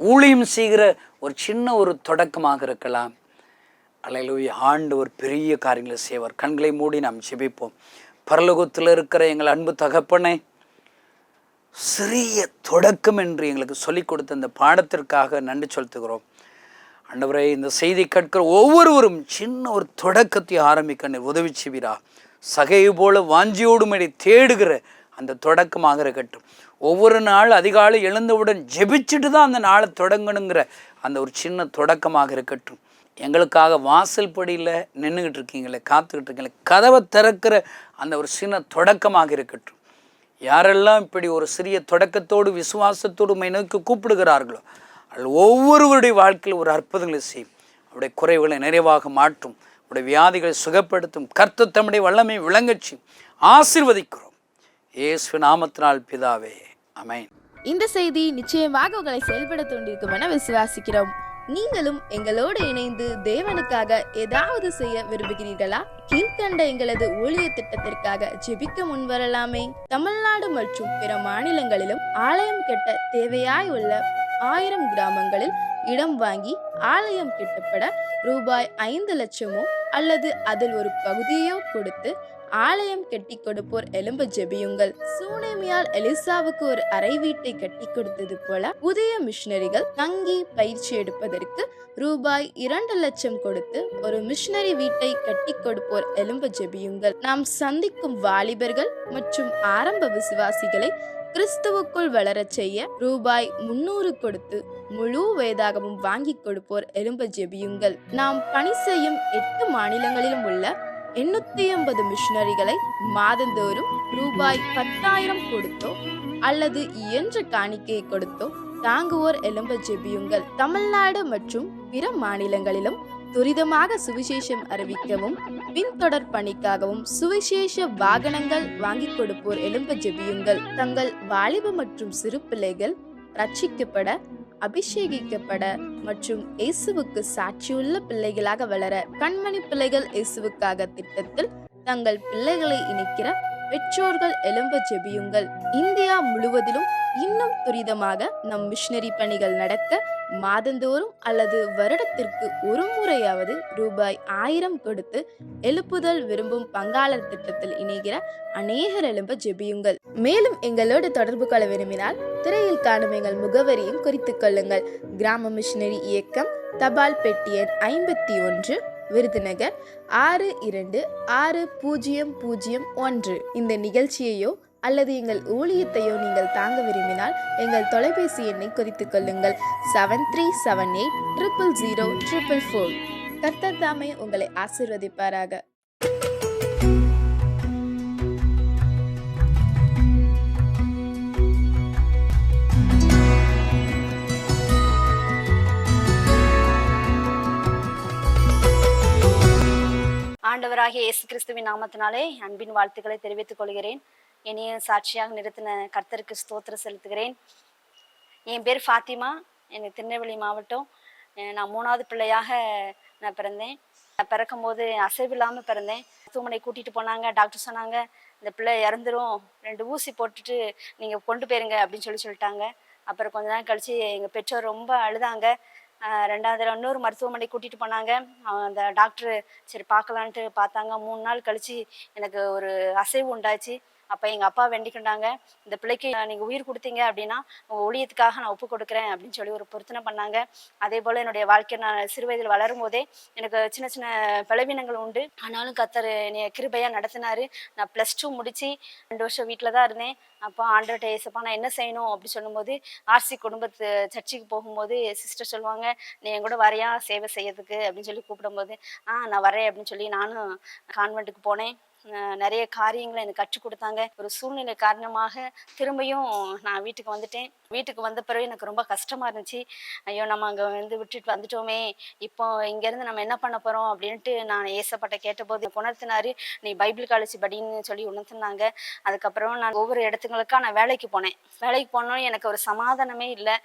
ஊழியம் செய்கிற ஒரு சின்ன ஒரு தொடக்கமாக இருக்கலாம். அல்லேலூயா. ஆண்டவர் பெரிய காரியங்களை செய்வார். கண்களை மூடி நாம் ஜெபிப்போம். பரலோகத்தில் இருக்கிற எங்கள் அன்பு தகப்பனே, சிறிய தொடக்கம் என்று எங்களுக்கு சொல்லிக் கொடுத்த இந்த பாடத்திற்காக நன்றி செலுத்துகிறோம். ஆண்டவரே, இந்த செய்தி கேட்கிற ஒவ்வொருவரும் சின்ன ஒரு தொடக்கத்தை ஆரம்பிக்க நீர் உதவி செய்வீரா. சகையை போல வாஞ்சியோடு மேடி தேடுகிற அந்த தொடக்கமாக இருக்கட்டும். ஒவ்வொரு நாள் அதிகாலை எழுந்தவுடன் ஜெபிச்சுட்டு தான் அந்த நாளை தொடங்கணுங்கிற அந்த ஒரு சின்ன தொடக்கமாக இருக்கட்டும். எங்களுக்காக வாசல் படியில் நின்றுக்கிட்டு இருக்கீங்களே, காத்துக்கிட்டு இருக்கீங்களே, கதவை திறக்கிற அந்த ஒரு சின்ன தொடக்கமாக இருக்கட்டும். யாரெல்லாம் இப்படி ஒரு சிறிய தொடக்கத்தோடு விசுவாசத்தோடு உம்மை நோக்கி கூப்பிடுகிறார்களோ, அதில் ஒவ்வொருவருடைய வாழ்க்கையில் ஒரு அற்புதங்களை செய்யும். அவருடைய குறைவுகளை நிறைவாக மாற்றும். அவருடைய வியாதிகளை சுகப்படுத்தும். கர்த்தர் தம்முடைய வல்லமை விளங்கச்சி ஆசீர்வதிக்கிறோம். இயேசு நாமத்தினால் பிதாவே, ஆமென். இந்த செய்தி நிச்சயமாக உங்களை செயல்பட தூண்டிருக்கும் என விசுவாசிக்கிறோம். நீங்களும் எங்களோடு இணைந்து தேவனுக்காக ஏதாவது செய்ய விரும்புகிறீர்களா? கீழ்கண்ட எங்களது ஊழிய திட்டத்திற்காக ஜெபிக்க முன்வரலாமே. தமிழ்நாடு மற்றும் பிற மாநிலங்களிலும் ஆலயம் கட்ட தேவையாய் உள்ள 1000 கிராமங்களில் இடம் வாங்கி ஆலயம் கட்டப்பட ரூபாய் 5 லட்சமோ அல்லது அதில் ஒரு பகுதியோ கொடுத்து ஆலயம் கட்டி கொடுப்போர் எழும்ப ஜெபியுங்கள். சூனேமியால் எலிசாவுக்கு ஒரு அறை வீட்டை கட்டி கொடுத்தது போல புதிய மிஷனரிகள் தங்கி பயிற்சி எடுப்பதற்கு ரூபாய் 2 லட்சம் கொடுத்து ஒரு மிஷனரி வீட்டை கட்டி கொடுப்போர் எழும்ப ஜெபியுங்கள். நாம் சந்திக்கும் வாலிபர்கள் மற்றும் ஆரம்ப விசுவாசிகளை கிறிஸ்துவுக்குள் வளரச் செய்ய ரூபாய் 300 கொடுத்து முழு வேதாகமும் வாங்கி கொடுப்போர் எழும்ப ஜெபியுங்கள். நாம் பணி செய்யும் 8 மாநிலங்களிலும் உள்ள 850 மிஷனரிகளை மாதந்தோறும் ரூபாய் 10,000 கொடுத்தோ அல்லது இயன்ற காணிக்கையை கொடுத்தோ தாங்குவோர் எழும்ப ஜெபியுங்கள். தமிழ்நாடு மற்றும் பிற மாநிலங்களிலும் துரிதமாக சுவிசேஷம் அறிவிக்கவும் பின்தொடர் பணிக்காகவும் சுவிசேஷ வாகனங்கள் வாங்கி கொடுப்போர் எழும்ப ஜெபியுங்கள். தங்கள் வாலிப மற்றும் சிறு பிள்ளைகள் ரட்சிக்கப்பட, அபிஷேகிக்கப்பட மற்றும் இயேசுவுக்கு சாட்சியுள்ள பிள்ளைகளாக வளர கண்மணி பிள்ளைகள் இயேசுவுக்காக திட்டத்தில் தங்கள் பிள்ளைகளை இணைக்கிற பெற்றோர்கள் எழும்ப ஜெபியுங்கள். இந்தியா முழுவதிலும் இன்னும் துரிதமாக நம் மிஷனரி பணிகள் நடக்க மாதந்தோறும் அல்லது வருடத்திற்கு ஒரு முறையாவது ரூபாய் 1000 கொடுத்து எழுப்புதல் விரும்பும் பங்காளர் திட்டத்தில் இணைகிற அநேகர் எழும்ப ஜெபியுங்கள். மேலும் எங்களோடு தொடர்பு கொள்ள விரும்பினால் திரையில் காணும் எங்கள் முகவரியும் குறித்துக் கொள்ளுங்கள். கிராம மிஷனரி இயக்கம், தபால் பெட்டி எண் 51, விருதுநகர் 626001. இந்த நிகழ்ச்சியையோ அல்லது எங்கள் ஊழியத்தையோ நீங்கள் தாங்க விரும்பினால் எங்கள் தொலைபேசி எண்ணை குறித்துக் கொள்ளுங்கள். 7378000444. கர்த்தர் தாமே உங்களை ஆசீர்வதிப்பாராக. ஆண்டவராகிய இயேசு கிறிஸ்துவின் நாமத்தினாலே அன்பின் வாழ்த்துக்களை தெரிவித்துக் கொள்கிறேன். என்னைய சாட்சியாக நிறுத்தின கர்த்தருக்கு ஸ்தோத்திரம் செலுத்துகிறேன். என் பேர் ஃபாத்திமா. எனக்கு திருநெல்வேலி மாவட்டம். நான் 3வது பிள்ளையாக நான் பிறந்தேன். நான் பிறக்கும் போது அசைவில்லாமல் பிறந்தேன். மருத்துவமனை கூட்டிகிட்டு போனாங்க. டாக்டர் சொன்னாங்க, இந்த பிள்ளை இறந்துரும், 2 ஊசி போட்டுட்டு நீங்கள் கொண்டு போயிருங்க அப்படின்னு சொல்லிட்டாங்க. அப்புறம் கொஞ்ச நாள் கழித்து எங்கள் பெற்றோர் ரொம்ப அழுதாங்க. 2வது தடவை இன்னொரு மருத்துவமனை கூட்டிகிட்டு போனாங்க. அந்த டாக்டரு சரி பார்க்கலான்ட்டு பார்த்தாங்க. 3 நாள் கழித்து எனக்கு ஒரு அசைவு உண்டாச்சு. அப்போ எங்கள் அப்பா வேண்டிக்கிட்டாங்க, இந்த பிள்ளைக்கு நீங்கள் உயிர் கொடுத்தீங்க அப்படின்னா உங்கள் ஊழியத்துக்காக நான் ஒப்பு கொடுக்குறேன் அப்படின்னு சொல்லி ஒரு பொருத்தனை பண்ணாங்க. அதே போல் என்னுடைய வாழ்க்கை நான் சிறு வயதில் வளரும் போதே எனக்கு சின்ன சின்ன பலவீனங்கள் உண்டு. ஆனாலும் கர்த்தர் என்னை கிருபையாக நடத்தினார். நான் +2 முடித்து 2 வருஷம் வீட்டில் தான் இருந்தேன். அப்போ ஆண்டவர்கிட்ட ஏசப்பா நான் என்ன செய்யணும் அப்படி சொல்லும்போது ஆர்சி குடும்பத்து சர்ச்சுக்கு போகும்போது சிஸ்டர் சொல்லுவாங்க, நீ என் கூட வரையா சேவை செய்யறதுக்கு அப்படின்னு சொல்லி கூப்பிடும்போது நான் வரேன் அப்படின்னு சொல்லி நானும் கான்வென்ட்டுக்கு போனேன். நிறைய காரியங்களை எனக்கு கற்றுக் கொடுத்தாங்க. ஒரு சூழ்நிலை காரணமாக திரும்பியும் நான் வீட்டுக்கு வந்துட்டேன். வீட்டுக்கு வந்த பிறகு எனக்கு ரொம்ப கஷ்டமாக இருந்துச்சு. ஐயோ நம்ம அங்கே விட்டுட்டு வந்துட்டோமே, இப்போ இங்கேருந்து நம்ம என்ன பண்ண போகிறோம் அப்படின்ட்டு நான் ஏசப்பட்ட கேட்டபோது உணர்த்தினாரு, நீ பைபிள் காலேஜ் படின்னு சொல்லி உணர்த்தினாங்க. அதுக்கப்புறம் நான் ஒவ்வொரு இடத்துங்களுக்காக நான் வேலைக்கு போனேன். வேலைக்கு போனோன்னு எனக்கு ஒரு சமாதானமே இல்லை.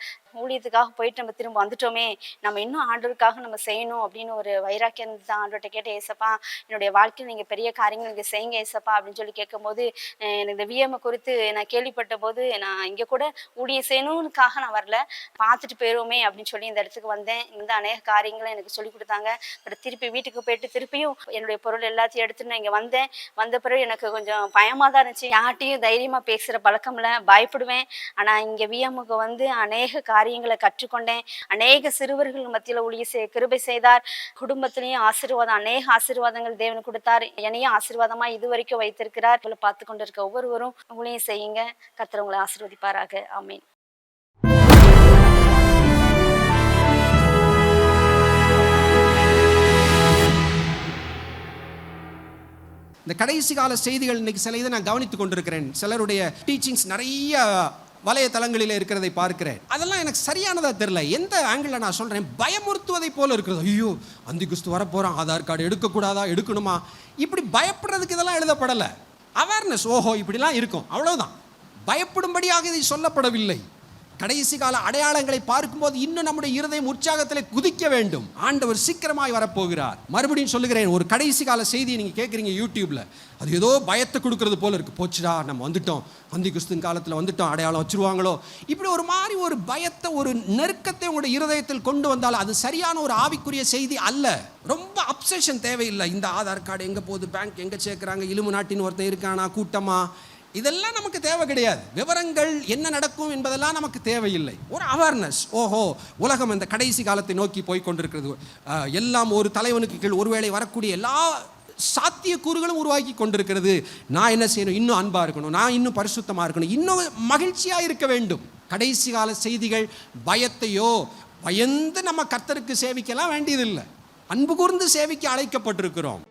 ஊழியத்துக்காக போயிட்டு நம்ம திரும்ப வந்துட்டோமே, நம்ம இன்னும் ஆண்டவருக்காக நம்ம செய்யணும் அப்படின்னு ஒரு வைராக்கியம் தான். ஆண்டவர்கிட்ட கேட்ட ஏசப்பா என்னுடைய வாழ்க்கையில் நீங்கள் பெரிய காரியங்கள் நீங்கள் செய்யுங்க ஏசப்பா அப்படின்னு சொல்லி கேட்கும்போது எனக்கு இந்த விஎம் குறித்து நான் கேள்விப்பட்ட போது நான் இங்கே கூட ஊழியம் செய்யணும்னுக்காக நான் வரல, பார்த்துட்டு போயிடுவோமே அப்படின்னு சொல்லி இந்த இடத்துக்கு வந்தேன். இந்த அநேக காரியங்களை எனக்கு சொல்லி கொடுத்தாங்க. அப்புறம் திருப்பி வீட்டுக்கு போயிட்டு திருப்பியும் என்னுடைய பொருள் எல்லாத்தையும் எடுத்துட்டு நான் இங்கே வந்தேன். வந்த பிறகு எனக்கு கொஞ்சம் பயமாக தான் இருந்துச்சு. யார்ட்டையும் தைரியமாக பேசுகிற பழக்கம் இல்லை, பயப்படுவேன். ஆனால் இங்கே விஎம்முக்கு அநேக காரியங்களை கற்றுக்கொண்டேன். அநேக சிறுவர்கள் மத்தியில் ஊழிய கிருபை செய்தார். குடும்பத்திலையும் ஆசீர்வாதம், அநேக ஆசீர்வாதங்கள் தேவன் கொடுத்தார். என்னையும் ஆசீர்வாதமா இது வரைக்கும் வைத்திருக்கிறார். பார்த்து கொண்டு இருக்க ஒவ்வொருவரும் ஊழியம் செய்யுங்க. கர்த்தர் உங்களை ஆசீர்வதிப்பாராக. ஆமீன். இந்த கடைசி கால செய்திகள் இன்னைக்கு சில இதை நான் கவனித்துக் கொண்டிருக்கிறேன். சிலருடைய டீச்சிங்ஸ் நிறைய வலைத்தளங்களில் இருக்கிறதை பார்க்கிறேன். அதெல்லாம் எனக்கு சரியானதாக தெரியல. எந்த ஆங்கிளில் நான் சொல்கிறேன், பயமுறுத்துவதை போல இருக்கிறது. ஐயோ அந்தி கிறிஸ்து வரப்போகிறான், ஆதார் கார்டு எடுக்கக்கூடாதா, எடுக்கணுமா, இப்படி பயப்படுறதுக்கு இதெல்லாம் எழுதப்படலை. அவேர்னஸ், ஓஹோ இப்படிலாம் இருக்கும், அவ்வளோதான். பயப்படும்படியாக இதை சொல்லப்படவில்லை. கடைசி கால அடையாளங்களை பார்க்கும்போது இன்னும் நம்முடைய இருதயம் உற்சாகத்தில் குதிக்க வேண்டும். ஆண்டவர் சீக்கிரமாய் வரப்போகிறார். மறுபடியும் சொல்லுகிறேன், ஒரு கடைசி கால செய்தியை நீங்க கேட்குறீங்க யூடியூப்ல, அது ஏதோ பயத்தை கொடுக்கறது போல இருக்கு. போச்சுடா, நம்ம வந்துட்டோம், அந்தி கிறிஸ்துவின் காலத்தில் வந்துட்டோம், அடையாளம் வச்சிருவாங்களோ, இப்படி ஒரு மாதிரி ஒரு பயத்தை, ஒரு நெருக்கத்தை உங்களுடைய இருதயத்தில் கொண்டு வந்தால் அது சரியான ஒரு ஆவிக்குரிய செய்தி அல்ல. ரொம்ப அப்செஷன் தேவையில்லை. இந்த ஆதார் கார்டு எங்க போகுது, பேங்க் எங்க சேர்க்கிறாங்க, இலுமு நாட்டின் ஒருத்தன் இருக்கானா, கூட்டமா, இதெல்லாம் நமக்கு தேவை கிடையாது. விவரங்கள் என்ன நடக்கும் என்பதெல்லாம் நமக்கு தேவையில்லை. ஒரு அவேர்னஸ், ஓஹோ உலகம் இந்த கடைசி காலத்தை நோக்கி போய் கொண்டிருக்கிறது, எல்லாம் ஒரு தலைவனுக்கு கீழ் ஒருவேளை வரக்கூடிய எல்லா சாத்தியக்கூறுகளும் உருவாக்கி கொண்டிருக்கிறது. நான் என்ன செய்யணும், இன்னும் அன்பா இருக்கணும், நான் இன்னும் பரிசுத்தமா இருக்கணும், இன்னும் மகிழ்ச்சியா இருக்க வேண்டும். கடைசி கால செய்திகள் பயத்தையோ, பயந்து நம்ம கர்த்தருக்கு சேவிக்கலாம் வேண்டியதில்லை. அன்பு கூர்ந்து சேவிக்க அழைக்கப்பட்டிருக்கிறோம்.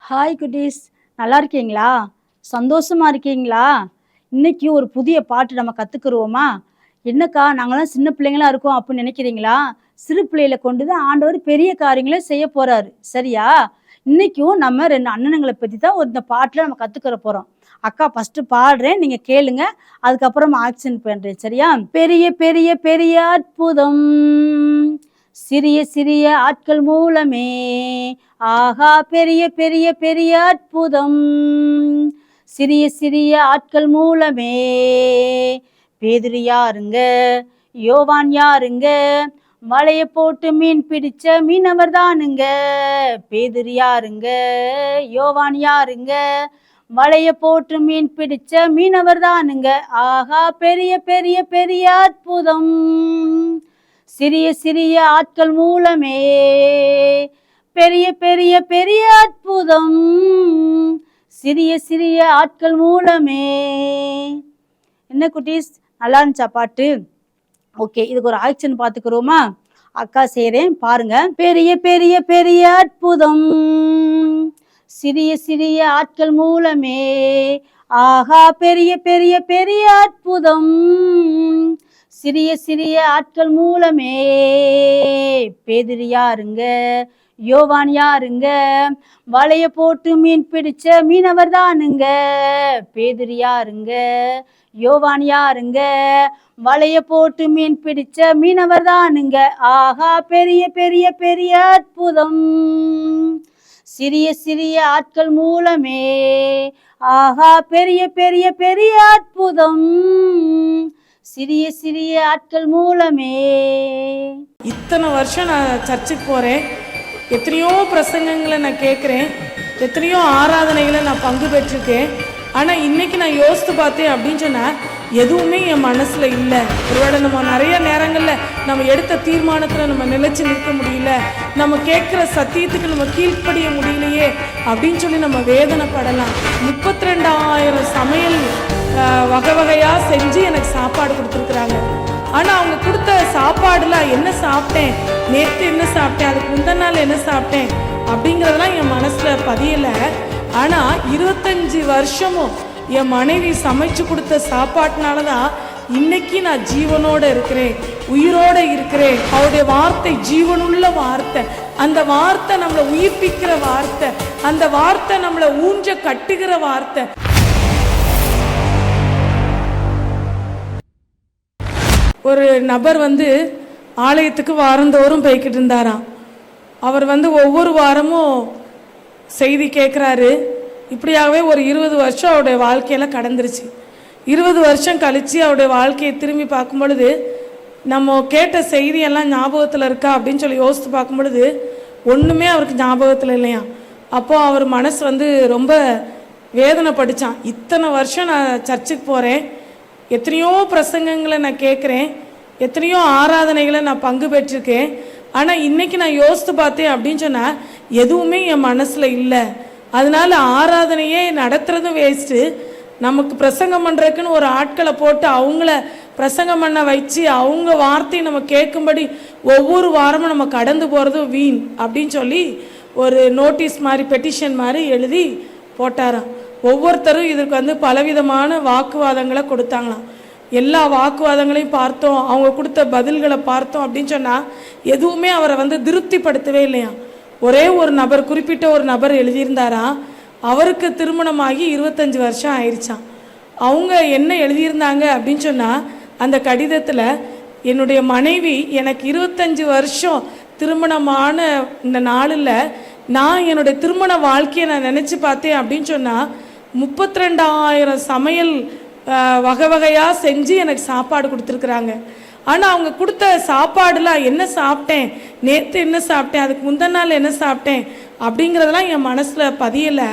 ஹாய் குட்டீஸ், நல்லா இருக்கீங்களா? சந்தோஷமா இருக்கீங்களா? இன்னைக்கு ஒரு புதிய பாட்டு நம்ம கற்றுக்குருவோமா? என்னக்கா நாங்களாம் சின்ன பிள்ளைங்களா இருக்கோம் அப்படின்னு நினைக்கிறீங்களா? சிறு பிள்ளைகளை கொண்டு தான் ஆண்டவர் பெரிய காரியங்களை செய்ய போகிறாரு, சரியா? இன்றைக்கும் நம்ம 2 அண்ணனுங்களை பற்றி தான் இந்த பாட்டில் நம்ம கற்றுக்கிற போகிறோம். அக்கா ஃபஸ்ட்டு பாடுறேன், நீங்கள் கேளுங்க, அதுக்கப்புறம் ஆக்ஷன் பண்ணுறேன், சரியா? பெரிய பெரிய பெரிய அற்புதம் சிறிய சிறிய ஆட்கள் மூலமே, ஆகா பெரிய பெரிய பெரிய அற்புதம் சிறிய சிறிய ஆட்கள் மூலமே. பேதுரு யாருங்க, யோவான் யாருங்க, வலைய போட்டு மீன் பிடிச்ச மீனவர் தானுங்க. பேதுரு யாருங்க, யோவான் யாருங்க, வலைய போட்டு மீன் பிடிச்ச மீனவர் தானுங்க. ஆகா பெரிய பெரிய பெரிய அற்புதம் சிறிய சிறிய ஆட்கள் மூலமே. பெரிய பெரிய பெரிய அற்புதம் சிறிய சிறிய ஆட்கள் மூலமே. என்ன குட்டீஸ், நல்லா இருந்துச்சா பாட்டு? ஓகே, இதுக்கு ஒரு ஆக்ஷன் பார்த்துக்கிறோமா? அக்கா செய்கிறேன் பாருங்க. பெரிய பெரிய பெரிய அற்புதம் சிறிய சிறிய ஆட்கள் மூலமே, ஆகா பெரிய பெரிய பெரிய அற்புதம் சிறிய சிறிய ஆட்கள் மூலமே. பேதுரு யாருங்க, யோவான் யாருங்க, வலைய போட்டு மீன் பிடிச்ச மீனவர் தானுங்க. பேதுரு யாருங்க, யோவான் யாருங்க, வலைய போட்டு மீன் பிடிச்ச மீனவர் தானுங்க. ஆகா பெரிய பெரிய பெரிய அற்புதம் சிறிய சிறிய ஆட்கள் மூலமே. ஆகா பெரிய பெரிய பெரிய அற்புதம் சிறிய சிறிய ஆட்கள் மூலமே. இத்தனை வருஷம் நான் சர்ச்சுக்கு போகிறேன், எத்தனையோ பிரசங்கங்களை நான் கேட்குறேன், எத்தனையோ ஆராதனைகளை நான் பங்கு பெற்றிருக்கேன். ஆனால் இன்றைக்கி நான் யோசித்து பார்த்தேன் அப்படின்னு சொன்னால் எதுவுமே என் மனசில் இல்லை. ஒருவேளை நம்ம நிறைய நேரங்களில் நம்ம எடுத்த தீர்மானத்தில் நம்ம நிலைச்சு நிற்க முடியல, நம்ம கேட்குற சத்தியத்துக்கு நம்ம கீழ்ப்படிய முடியலையே அப்படின்னு சொல்லி நம்ம வேதனைப்படலாம். 32,000 சமையல் வகை வகையாக செஞ்சு எனக்கு சாப்பாடு கொடுத்துருக்குறாங்க. ஆனால் அவங்க கொடுத்த சாப்பாடுலாம் என்ன சாப்பிட்டேன், நேற்று என்ன சாப்பிட்டேன், அதுக்கு முந்தின நாள் என்ன சாப்பிட்டேன் அப்படிங்கிறதெல்லாம் என் மனசில் பதியலை. ஆனால் 25 வருஷமும் என் மனைவி சமைச்சு கொடுத்த சாப்பாட்டினால தான் இன்னைக்கு நான் ஜீவனோடு இருக்கிறேன், உயிரோடு இருக்கிறேன். அவருடைய வார்த்தை ஜீவனுள்ள வார்த்தை, அந்த வார்த்தை நம்மளை உயிர்ப்பிக்கிற வார்த்தை, அந்த வார்த்தை நம்மளை ஊஞ்ச கட்டுகிற வார்த்தை. ஒரு நபர் ஆலயத்துக்கு வாரந்தோறும் போய்கிட்டு இருந்தாராம். அவர் ஒவ்வொரு வாரமும் செய்தி கேட்குறாரு. இப்படியாகவே ஒரு 20 வருஷம் அவருடைய வாழ்க்கையில் கடந்துருச்சு. 20 வருஷம் கழித்து அவருடைய வாழ்க்கையை திரும்பி பார்க்கும் பொழுது, நம்ம கேட்ட செய்தியெல்லாம் ஞாபகத்தில் இருக்கா அப்படின்னு சொல்லி யோசித்து பார்க்கும் பொழுது ஒன்றுமே அவருக்கு ஞாபகத்தில் இல்லையா. அப்போது அவர் மனசு ரொம்ப வேதனைப்பட்டுச்சான். இத்தனை வருஷம் நான் சர்ச்சுக்கு போகிறேன், எத்தனையோ பிரசங்கங்களை நான் கேட்குறேன், எத்தனையோ ஆராதனைகளை நான் பங்கு பெற்றிருக்கேன். ஆனால் இன்றைக்கி நான் யோசித்து பார்த்தேன் அப்படின்னு சொன்னால் எதுவுமே என் மனசில் இல்லை. அதனால் ஆராதனையே நடத்துகிறதும் வேஸ்ட்டு. நமக்கு பிரசங்கம் பண்ணுறதுக்குன்னு ஒரு ஆட்களை போட்டு அவங்கள பிரசங்கம் பண்ண வச்சு அவங்க வார்த்தையை நம்ம கேட்கும்படி ஒவ்வொரு வாரமும் நம்ம கடந்து போகிறதும் வீண் அப்படின்னு சொல்லி ஒரு நோட்டீஸ் மாதிரி, பெட்டிஷன் மாதிரி எழுதி போட்டாராம். ஒவ்வொருத்தரும் இதுக்கு பலவிதமான வாக்குவாதங்களை கொடுத்தாங்களாம். எல்லா வாக்குவாதங்களையும் பார்த்தோம், அவங்க கொடுத்த பதில்களை பார்த்தோம் அப்படின்னு சொன்னால் எதுவுமே அவரை திருப்திப்படுத்தவே இல்லையா. ஒரே ஒரு நபர், குறிப்பிட்ட ஒரு நபர் எழுதியிருந்தாராம், அவருக்கு திருமணமாகி 25 வருஷம் ஆயிடுச்சான். அவங்க என்ன எழுதியிருந்தாங்க அப்படின்னு சொன்னால், அந்த கடிதத்தில் என்னுடைய மனைவி எனக்கு 25 வருஷம் திருமணமான இந்த நாளில் நான் என்னுடைய திருமண வாழ்க்கையை நான் நினச்சி பார்த்தேன் அப்படின்னு சொன்னால் 32,000 சமையல் வகை வகையாக செஞ்சு எனக்கு சாப்பாடு கொடுத்துருக்குறாங்க. ஆனால் அவங்க கொடுத்த சாப்பாடுலாம் என்ன சாப்பிட்டேன், நேற்று என்ன சாப்பிட்டேன், அதுக்கு முந்தின நாள் என்ன சாப்பிட்டேன் அப்படிங்கிறதெல்லாம் என் மனசில் பதியலை.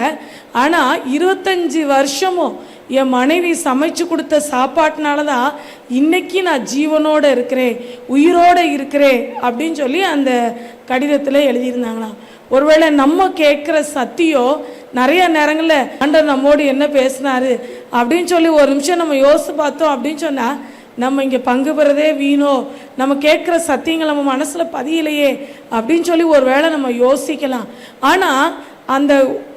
ஆனால் 25 வருஷமும் என் மனைவி சமைச்சு கொடுத்த சாப்பாட்டினால தான் இன்னைக்கு நான் ஜீவனோடு இருக்கிறேன், உயிரோடு இருக்கிறேன் அப்படின்னு சொல்லி அந்த கடிதத்தில் எழுதியிருந்தாங்களாம். ஒருவேளை நம்ம கேட்குற சத்தியம் நிறைய நேரங்களில் ஆண்டவர் நம்மோடு என்ன பேசினாரு அப்படின்னு சொல்லி ஒரு நிமிஷம் நம்ம யோசித்து பார்த்தோம் அப்படின்னு சொன்னால், நம்ம இங்கே பங்கு பெறதே வீணோ, நம்ம கேட்குற சத்தியங்கள் நம்ம மனசில் பதியலையே அப்படின்னு சொல்லி ஒரு வேளை நம்ம யோசிக்கலாம். ஆனால் அந்த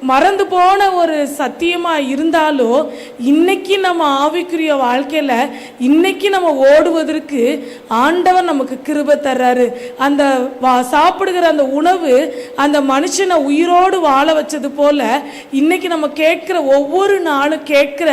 மறந்து போன ஒரு சத்தியமாக இருந்தாலும் இன்னைக்கு நம்ம ஆவிக்குரிய வாழ்க்கையில் இன்னைக்கு நம்ம ஓடுவதற்கு ஆண்டவர் நமக்கு கிருபை தர்றாரு. அந்த சாப்பிடுகிற அந்த உணவு அந்த மனுஷனை உயிரோடு வாழ வச்சது போல இன்னைக்கு நம்ம கேட்குற ஒவ்வொரு நாளும் கேட்குற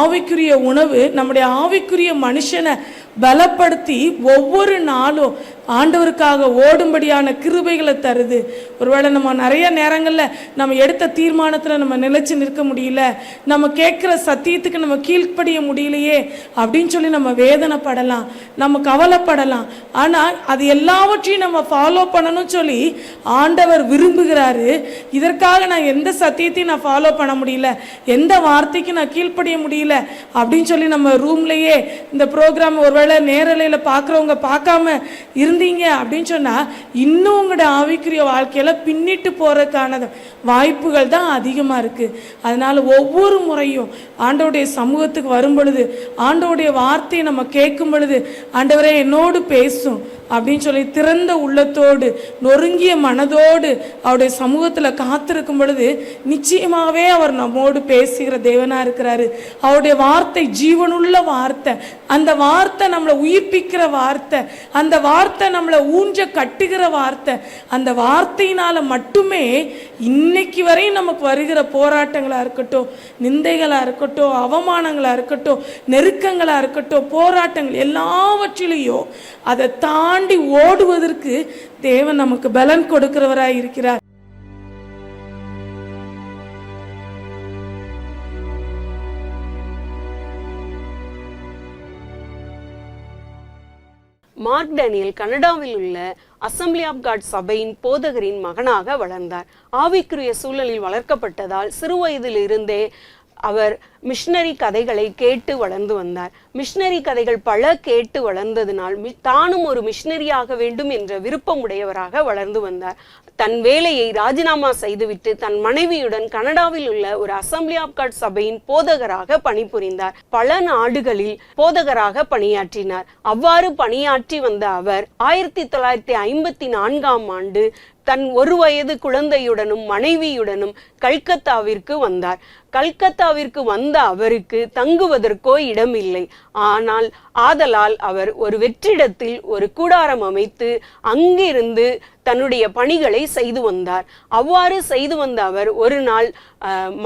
ஆவிக்குரிய உணவு நம்முடைய ஆவிக்குரிய மனுஷனை பலப்படுத்தி ஒவ்வொரு நாளும் ஆண்டவருக்காக ஓடும்படியான கிருபைகளை தருது. ஒருவேளை நம்ம நிறைய நேரங்களில் நம்ம எடுத்த தீர்மானத்தில் நம்ம நிலைச்சு நிற்க முடியல, நம்ம கேட்குற சத்தியத்துக்கு நம்ம கீழ்ப்படிய முடியலையே அப்படின்னு சொல்லி நம்ம வேதனைப்படலாம், நம்ம கவலைப்படலாம். ஆனால் அது எல்லாவற்றையும் நம்ம ஃபாலோ பண்ணணும்னு சொல்லி ஆண்டவர் விரும்புகிறாரு. இதற்காக நான் எந்த சத்தியத்தையும் நான் ஃபாலோ பண்ண முடியல, எந்த வார்த்தைக்கு நான் கீழ்ப்படிய முடியல அப்படின்னு சொல்லி நம்ம ரூம்லேயே இந்த ப்ரோக்ராம் ஒருவேளை நேரலையில் பார்க்குறவங்க பார்க்காம இருந்தீங்க அப்படின்னு சொன்னால் இன்னும் உங்களோட ஆவிக்குரிய வாழ்க்கையில் பின்னிட்டு போகிறதுக்கான வாய்ப்புகள் தான் அதிகமாக இருக்குது. அதனால் ஒவ்வொரு முறையும் ஆண்டவருடைய சமூகத்துக்கு வரும் பொழுது, ஆண்டவருடைய வார்த்தையை நம்ம கேட்கும் பொழுது, ஆண்டவரே என்னோடு பேசும் அப்படின்னு சொல்லி திறந்த உள்ளத்தோடு நொறுங்கிய மனதோடு அவருடைய சமூகத்தில் காத்திருக்கும் பொழுது நிச்சயமாகவே அவர் நம்மோடு பேசுகிற தேவனாக இருக்கிறாரு. அவருடைய வார்த்தை ஜீவனுள்ள வார்த்தை, அந்த வார்த்தை நம்மளை உயிர்ப்பிக்கிற வார்த்தை, அந்த வார்த்தை நம்மளை ஊஞ்ச கட்டுகிற வார்த்தை. அந்த வார்த்தையினால் மட்டுமே இன்னைக்கு வரையும் நமக்கு வருகிற போராட்டங்களாக இருக்கட்டும், நிந்தைகளாக இருக்கட்டும், அவமானங்களாக இருக்கட்டும், நெருக்கங்களாக இருக்கட்டும், போராட்டங்கள் எல்லாவற்றிலையும் அதை தாண்டி ஓடுவதற்கு தேவன் நமக்கு பலன் கொடுக்கிறவராய் இருக்கிறார். மார்க் டேனியல் கனடாவில் உள்ள அசம்பிளி ஆஃப் காட் சபையின் போதகரின் மகனாக வளர்ந்தார். ஆவிக்குரிய சூழலில் வளர்க்கப்பட்டதால் சிறுவயதில் இருந்தே அவர் மிஷனரி கதைகளை கேட்டு வளர்ந்து வந்தார். மிஷனரி கதைகள் பல கேட்டு வளர்ந்ததினால் தானும் ஒரு மிஷனரியாக வேண்டும் என்ற விருப்பம் உடையவராக வளர்ந்து வந்தார். தன் வேலையை ராஜினாமா செய்துவிட்டு தன் மனைவியுடன் கனடாவில் உள்ள ஒரு அசம்பிளி ஆஃப் காட் சபையின் போதகராக பணிபுரிந்தார். பல நாடுகளில் போதகராக பணியாற்றினார். அவ்வாறு பணியாற்றி வந்த அவர் 1954ஆம் ஆண்டு தன் 1 வயது குழந்தையுடனும் மனைவியுடனும் கல்கத்தாவிற்கு வந்தார். கல்கத்தாவிற்கு வந்த அவருக்கு தங்குவதற்கோ இடமில்லை. ஆதலால் அவர் ஒரு வெற்றிடத்தில் ஒரு கூடாரம் அமைத்து அங்கிருந்து தன்னுடைய பணிகளை செய்து வந்தார். அவ்வாறு செய்து வந்த அவர் ஒரு நாள்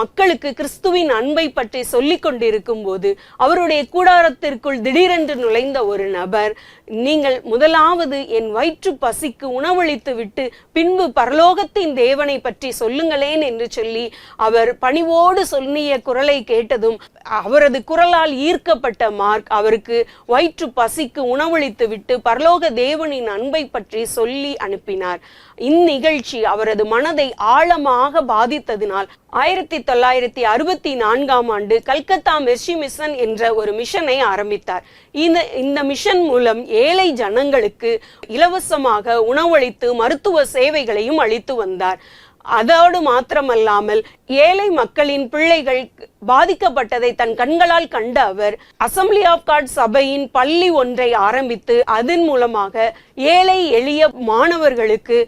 மக்களுக்கு கிறிஸ்துவின் அன்பை பற்றி சொல்லிக் கொண்டிருக்கும் போது அவருடைய கூடாரத்திற்குள் திடீரென்று நுழைந்த ஒரு நபர், நீங்கள் முதலாவது என் வயிற்று பசிக்கு உணவளித்து விட்டு பின்பு பரலோகத்தின் தேவனை பற்றி சொல்லுங்களேன் என்று சொல்லி அவர் பணிவோடு சொல்லிய குரலை கேட்டதும் அவரது குரலால் ஈர்க்கப்பட்ட மார்க் அவருக்கு வயிற்று பசிக்கு உணவளித்து விட்டு பரலோக தேவனின் அன்பை பற்றி சொல்லி அனுப்பினார். இந்நிகழ்ச்சி அவரது மனதை ஆழமாக பாதித்ததினால் 1964ஆம் ஆண்டு கல்கத்தா மெர்சி மிஷன் என்ற ஒரு மிஷனை ஆரம்பித்தார். இந்த மிஷன் மூலம் ஏழை ஜனங்களுக்கு இலவசமாக உணவளித்து மருத்துவ சேவைகளையும் அளித்து வந்தார். அதோடு மாத்திரமல்லாமல் ஏழை மக்களின் பிள்ளைகள் பாதிக்கப்பட்டதை தன் கண்களால் கண்ட அவர் அசம்பிளி ஆஃப் காட் சபையின் பள்ளி ஒன்றை ஆரம்பித்து அதன் மூலமாக ஏழை எளிய மாணவர்களுக்கு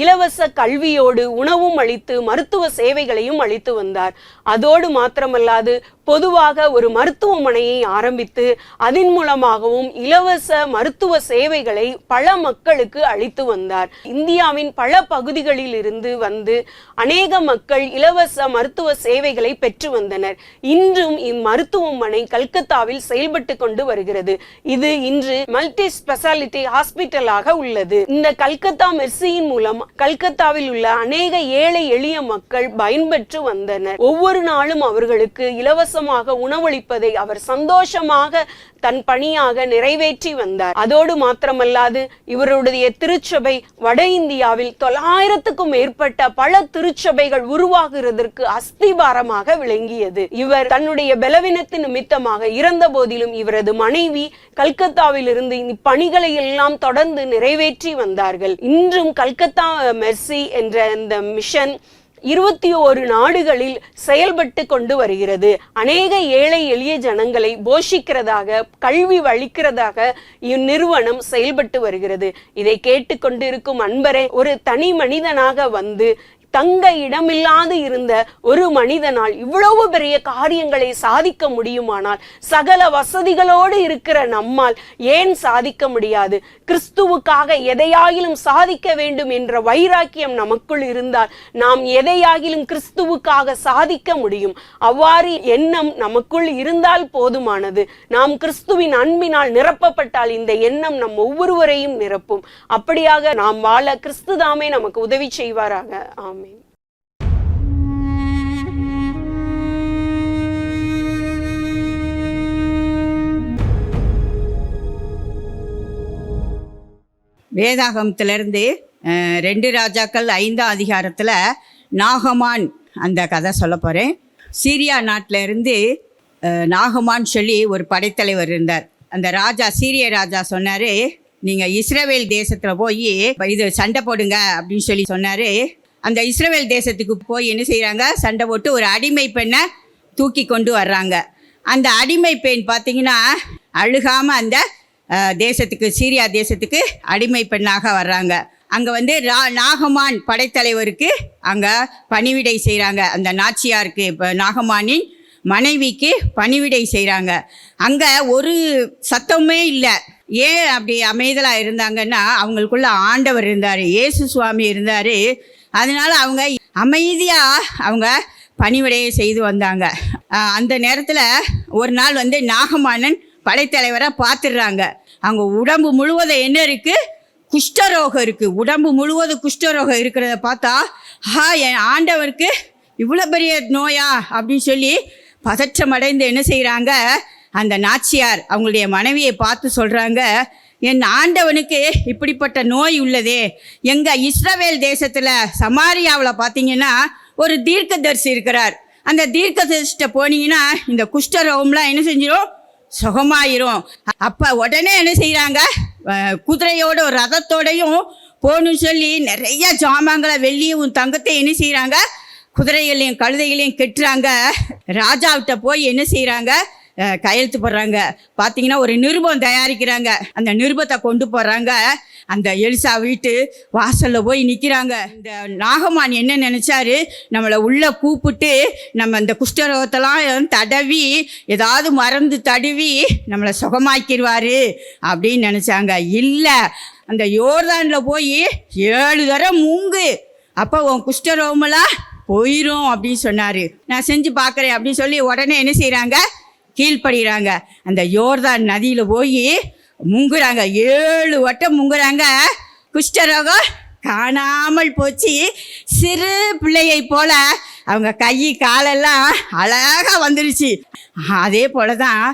இலவச கல்வியோடு உணவும் அளித்து மருத்துவ சேவைகளையும் அளித்து வந்தார். அதோடு மாத்திரமல்லாது பொதுவாக ஒரு மருத்துவமனையை ஆரம்பித்து அதன் மூலமாகவும் இலவச மருத்துவ சேவைகளை பல மக்களுக்கு அளித்து வந்தார். இந்தியாவின் பல பகுதிகளில் இருந்து வந்து அநேக மக்கள் இலவச மருத்துவ சேவைகளை பெற்று வந்தனர். இன்றும் இம்மருத்துவமனை கல்கத்தாவில் செயல்பட்டு கொண்டு வருகிறது. இது இன்று மல்டி ஸ்பெஷாலிட்டி ஹாஸ்பிட்டலாக உள்ளது. இந்த கல்கத்தா மெர்சியின் மூலம் கல்கத்தாவில் உள்ள அநேக ஏழை எளிய மக்கள் பயன்பெற்று வந்தனர். ஒவ்வொரு நாளும் அவர்களுக்கு இலவசமாக உணவளிப்பதை அவர் சந்தோஷமாக தன் பணியாக நிறைவேற்றி வந்தார். அதோடு மாத்திரமல்லாது இவருடைய திருச்சபை வட இந்தியாவில் 900க்கும் மேற்பட்ட பல திருச்சபைகள் உருவாகிறதற்கு அஸ்திபாரமாக விளங்கியது. இவர் தன்னுடைய பலவீனத்தின் நிமித்தமாக இறந்த போதிலும் இவரது மனைவி கல்கத்தாவில் இருந்து இப்பணிகளை எல்லாம் தொடர்ந்து நிறைவேற்றி வந்தார்கள். இன்றும் கல்கத்தா மெர்சி என்ற இந்த மிஷன் 21 நாடுகளில் செயல்பட்டு கொண்டு வருகிறது. அநேக ஏழை எளிய ஜனங்களை போஷிக்கிறதாக, கல்வி அளிக்கிறதாக இந்நிறுவனம் செயல்பட்டு வருகிறது. இதை கேட்டுக்கொண்டிருக்கும் அன்பரே, ஒரு தனி மனிதனாக வந்து தங்க இடமில்லாது இருந்த ஒரு மனிதனால் இவ்வளவு பெரிய காரியங்களை சாதிக்க முடியுமானால் சகல வசதிகளோடு இருக்கிற நம்மால் ஏன் சாதிக்க முடியாது? கிறிஸ்துவுக்காக எதையாகிலும் சாதிக்க வேண்டும் என்ற வைராக்கியம் நமக்குள் இருந்தால் நாம் எதையாகிலும் கிறிஸ்துவுக்காக சாதிக்க முடியும். அவ்வாறு எண்ணம் நமக்குள் இருந்தால் போதுமானது. நாம் கிறிஸ்துவின் அன்பினால் நிரப்பப்பட்டால் இந்த எண்ணம் நம் ஒவ்வொருவரையும் நிரப்பும். அப்படியாக நாம் வாழ கிறிஸ்துதாமே நமக்கு உதவி செய்வாராக. ஆமென். வேதாகமத்திலிருந்து 2 ராஜாக்கள் 5ஆம் அதிகாரத்தில் நாகமான் அந்த கதை சொல்ல போகிறேன். சீரியா நாட்டில் இருந்து நாகமான் சொல்லி ஒரு படைத்தலைவர் இருந்தார். அந்த ராஜா, சீரிய ராஜா சொன்னார், நீங்கள் இஸ்ரவேல் தேசத்தில் போய் இது சண்டை போடுங்க அப்படின்னு சொல்லி சொன்னார். அந்த இஸ்ரவேல் தேசத்துக்கு போய் என்ன செய்கிறாங்க, சண்டை போட்டு ஒரு அடிமை பெண்ணை தூக்கி கொண்டு வர்றாங்க. அந்த அடிமை பெண் பார்த்திங்கன்னா அழுகாமல் அந்த தேசத்துக்கு, சீரியா தேசத்துக்கு அடிமை பெண்ணாக வர்றாங்க. அங்கே வந்து நாகமான் படைத்தலைவருக்கு அங்கே பணிவிடை செய்கிறாங்க. அந்த நாச்சியாருக்கு, இப்போ நாகமானின் மனைவிக்கு பணிவிடை செய்கிறாங்க. அங்கே ஒரு சத்தமே இல்லை. ஏன் அப்படி அமைதலாக இருந்தாங்கன்னா, அவங்களுக்குள்ள ஆண்டவர் இருந்தார், இயேசு சுவாமி இருந்தார். அதனால் அவங்க அமைதியாக அவங்க பணிவிடையை செய்து வந்தாங்க. அந்த நேரத்தில் ஒரு நாள் வந்து நாகமானன் படைத்தலைவரை பார்த்துடுறாங்க. அவங்க உடம்பு முழுவதும் என்ன இருக்குது, குஷ்டரோகம் இருக்குது. உடம்பு முழுவதும் குஷ்டரோகம் இருக்கிறத பார்த்தா, என் ஆண்டவருக்கு இவ்வளோ பெரிய நோயா அப்படின்னு சொல்லி பதற்றம் அடைந்து என்ன செய்கிறாங்க, அந்த நாச்சியார் அவங்களுடைய மனைவியை பார்த்து சொல்கிறாங்க, என் ஆண்டவனுக்கு இப்படிப்பட்ட நோய் உள்ளதே. எங்கள் இஸ்ரவேல் தேசத்தில் சமாரியாவில் பார்த்தீங்கன்னா ஒரு தீர்க்கதரிசி இருக்கிறார். அந்த தீர்க்கதரிசிட்ட போனீங்கன்னா இந்த குஷ்டரோகம்லாம் என்ன செஞ்சிடும், சுகமாயிரும். அப்போ உடனே என்ன செய்கிறாங்க, குதிரையோட ரதத்தோடையும் போகணும்னு சொல்லி நிறைய ஜாமான்களை, வெள்ளியும் தங்கத்தையும் என்ன செய்கிறாங்க, குதிரைகளையும் கழுதைகளையும் கெட்டுறாங்க. ராஜாவிட்ட போய் என்ன செய்கிறாங்க, கையெழுத்து போடுறாங்க. பார்த்தீங்கன்னா ஒரு நிருபம் தயாரிக்கிறாங்க. அந்த நிருபத்தை கொண்டு போகிறாங்க. அந்த எலிசா வீட்டு வாசலில் போய் நிற்கிறாங்க. இந்த நாகமான் என்ன நினச்சாரு, நம்மளை உள்ளே கூப்பிட்டு நம்ம இந்த குஷ்டரோகத்தெல்லாம் தடவி ஏதாவது மருந்து தடவி நம்மளை சுகமாக்கிடுவார் அப்படின்னு நினச்சாங்க. இல்லை, அந்த யோர்தானில் போய் 7 தடவை மூங்கு, அப்போ உன் குஷ்டரோகமெல்லாம் போயிடும் அப்படின்னு சொன்னார். நான் செஞ்சு பார்க்குறேன் அப்படின்னு சொல்லி உடனே என்ன செய்கிறாங்க, கீழ்ப்படுகிறாங்க. அந்த யோர்தான் நதியில் போய் முங்குறாங்க. 7 வட்டம் முங்குறாங்க. குஷ்டரோகம் காணாமல் போச்சு. சிறு பிள்ளையை போல அவங்க கை காலெல்லாம் அழகாக வந்துருச்சு. அதே போல தான்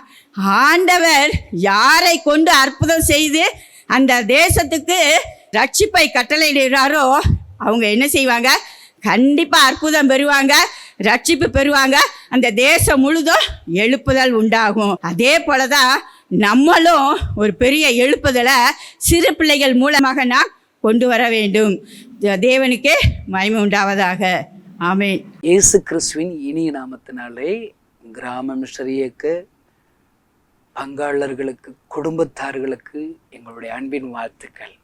ஆண்டவர் யாரை கொண்டு அற்புதம் செய்து அந்த தேசத்துக்கு ரட்சிப்பை கட்டளையிடுறாரோ அவங்க என்ன செய்வாங்க, கண்டிப்பாக அற்புதம் பெறுவாங்க, ரட்சிப்பு பெறுவாங்க. அந்த தேசம் முழுதும் எழுப்புதல் உண்டாகும். அதே போல தான் நம்மளும் ஒரு பெரிய எழுப்புதலை சிறு பிள்ளைகள் மூலமாக நாம் கொண்டு வர வேண்டும். தேவனுக்கு மகிமை உண்டாவதாக. ஆமென். இயேசு கிறிஸ்துவின் இனிய நாமத்தினாலே கிராம மிஷனரி இயக்க பங்காளர்களுக்கு, குடும்பத்தார்களுக்கு எங்களுடைய அன்பின் வாழ்த்துக்கள்.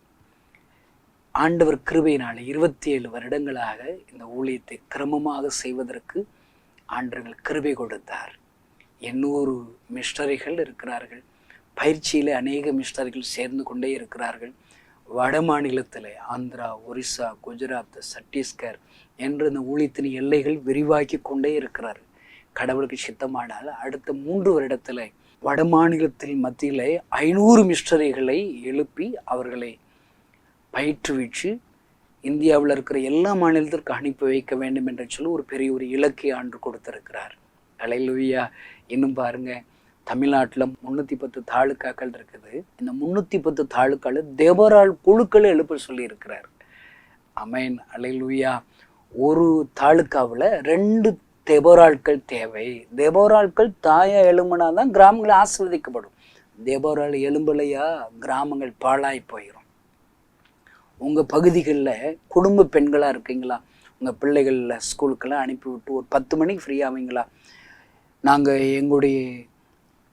ஆண்டவர் கிருபையினால் 27 வருடங்களாக இந்த ஊழியத்தை கிரமமாக செய்வதற்கு ஆண்டவர்கள் கிருபை கொடுத்தார். 800 மிஷனரிகள் இருக்கிறார்கள். பயிற்சியில் அநேக மிஷனரிகள் சேர்ந்து கொண்டே இருக்கிறார்கள். வட மாநிலத்தில் ஆந்திரா, ஒரிசா, குஜராத், சத்தீஸ்கர் என்று இந்த ஊழியத்தின் எல்லைகள் விரிவாக்கி கொண்டே இருக்கிறார். கடவுளுக்கு சித்தமானால் அடுத்த 3 வருடத்தில் வட மாநிலத்தில் மத்தியில் 500 மிஷனரிகளை எழுப்பி அவர்களை பயிற்றுவிச்சு இந்தியாவில் இருக்கிற எல்லா மாநிலத்திற்கு அனுப்பி வைக்க வேண்டும் என்று சொல்லி ஒரு பெரிய ஒரு இலக்கை ஆண்டு கொடுத்திருக்கிறார். அல்லேலூயா. இன்னும் பாருங்க, தமிழ்நாட்டில் 310 தாலுக்காக்கள் இருக்குது. இந்த 310 தாலுக்கால தேவரால் குழுக்களை எழுப்ப சொல்லி இருக்கிறார். அமேன். அல்லேலூயா. ஒரு தாலுக்காவில் 2 தேபோராட்கள் தேவை. தேபோராட்கள் தாயா எழும்புனா தான் கிராமங்கள் ஆசீர்வதிக்கப்படும். தேபோரால் எலும்பலையா கிராமங்கள் பாழாய் போயிடும். உங்கள் பகுதிகளில் குடும்ப பெண்களாக இருக்கீங்களா? உங்கள் பிள்ளைகளில் ஸ்கூலுக்கெல்லாம் அனுப்பிவிட்டு ஒரு 10 மணிக்கு ஃப்ரீ ஆவீங்களா? நாங்கள் எங்களுடைய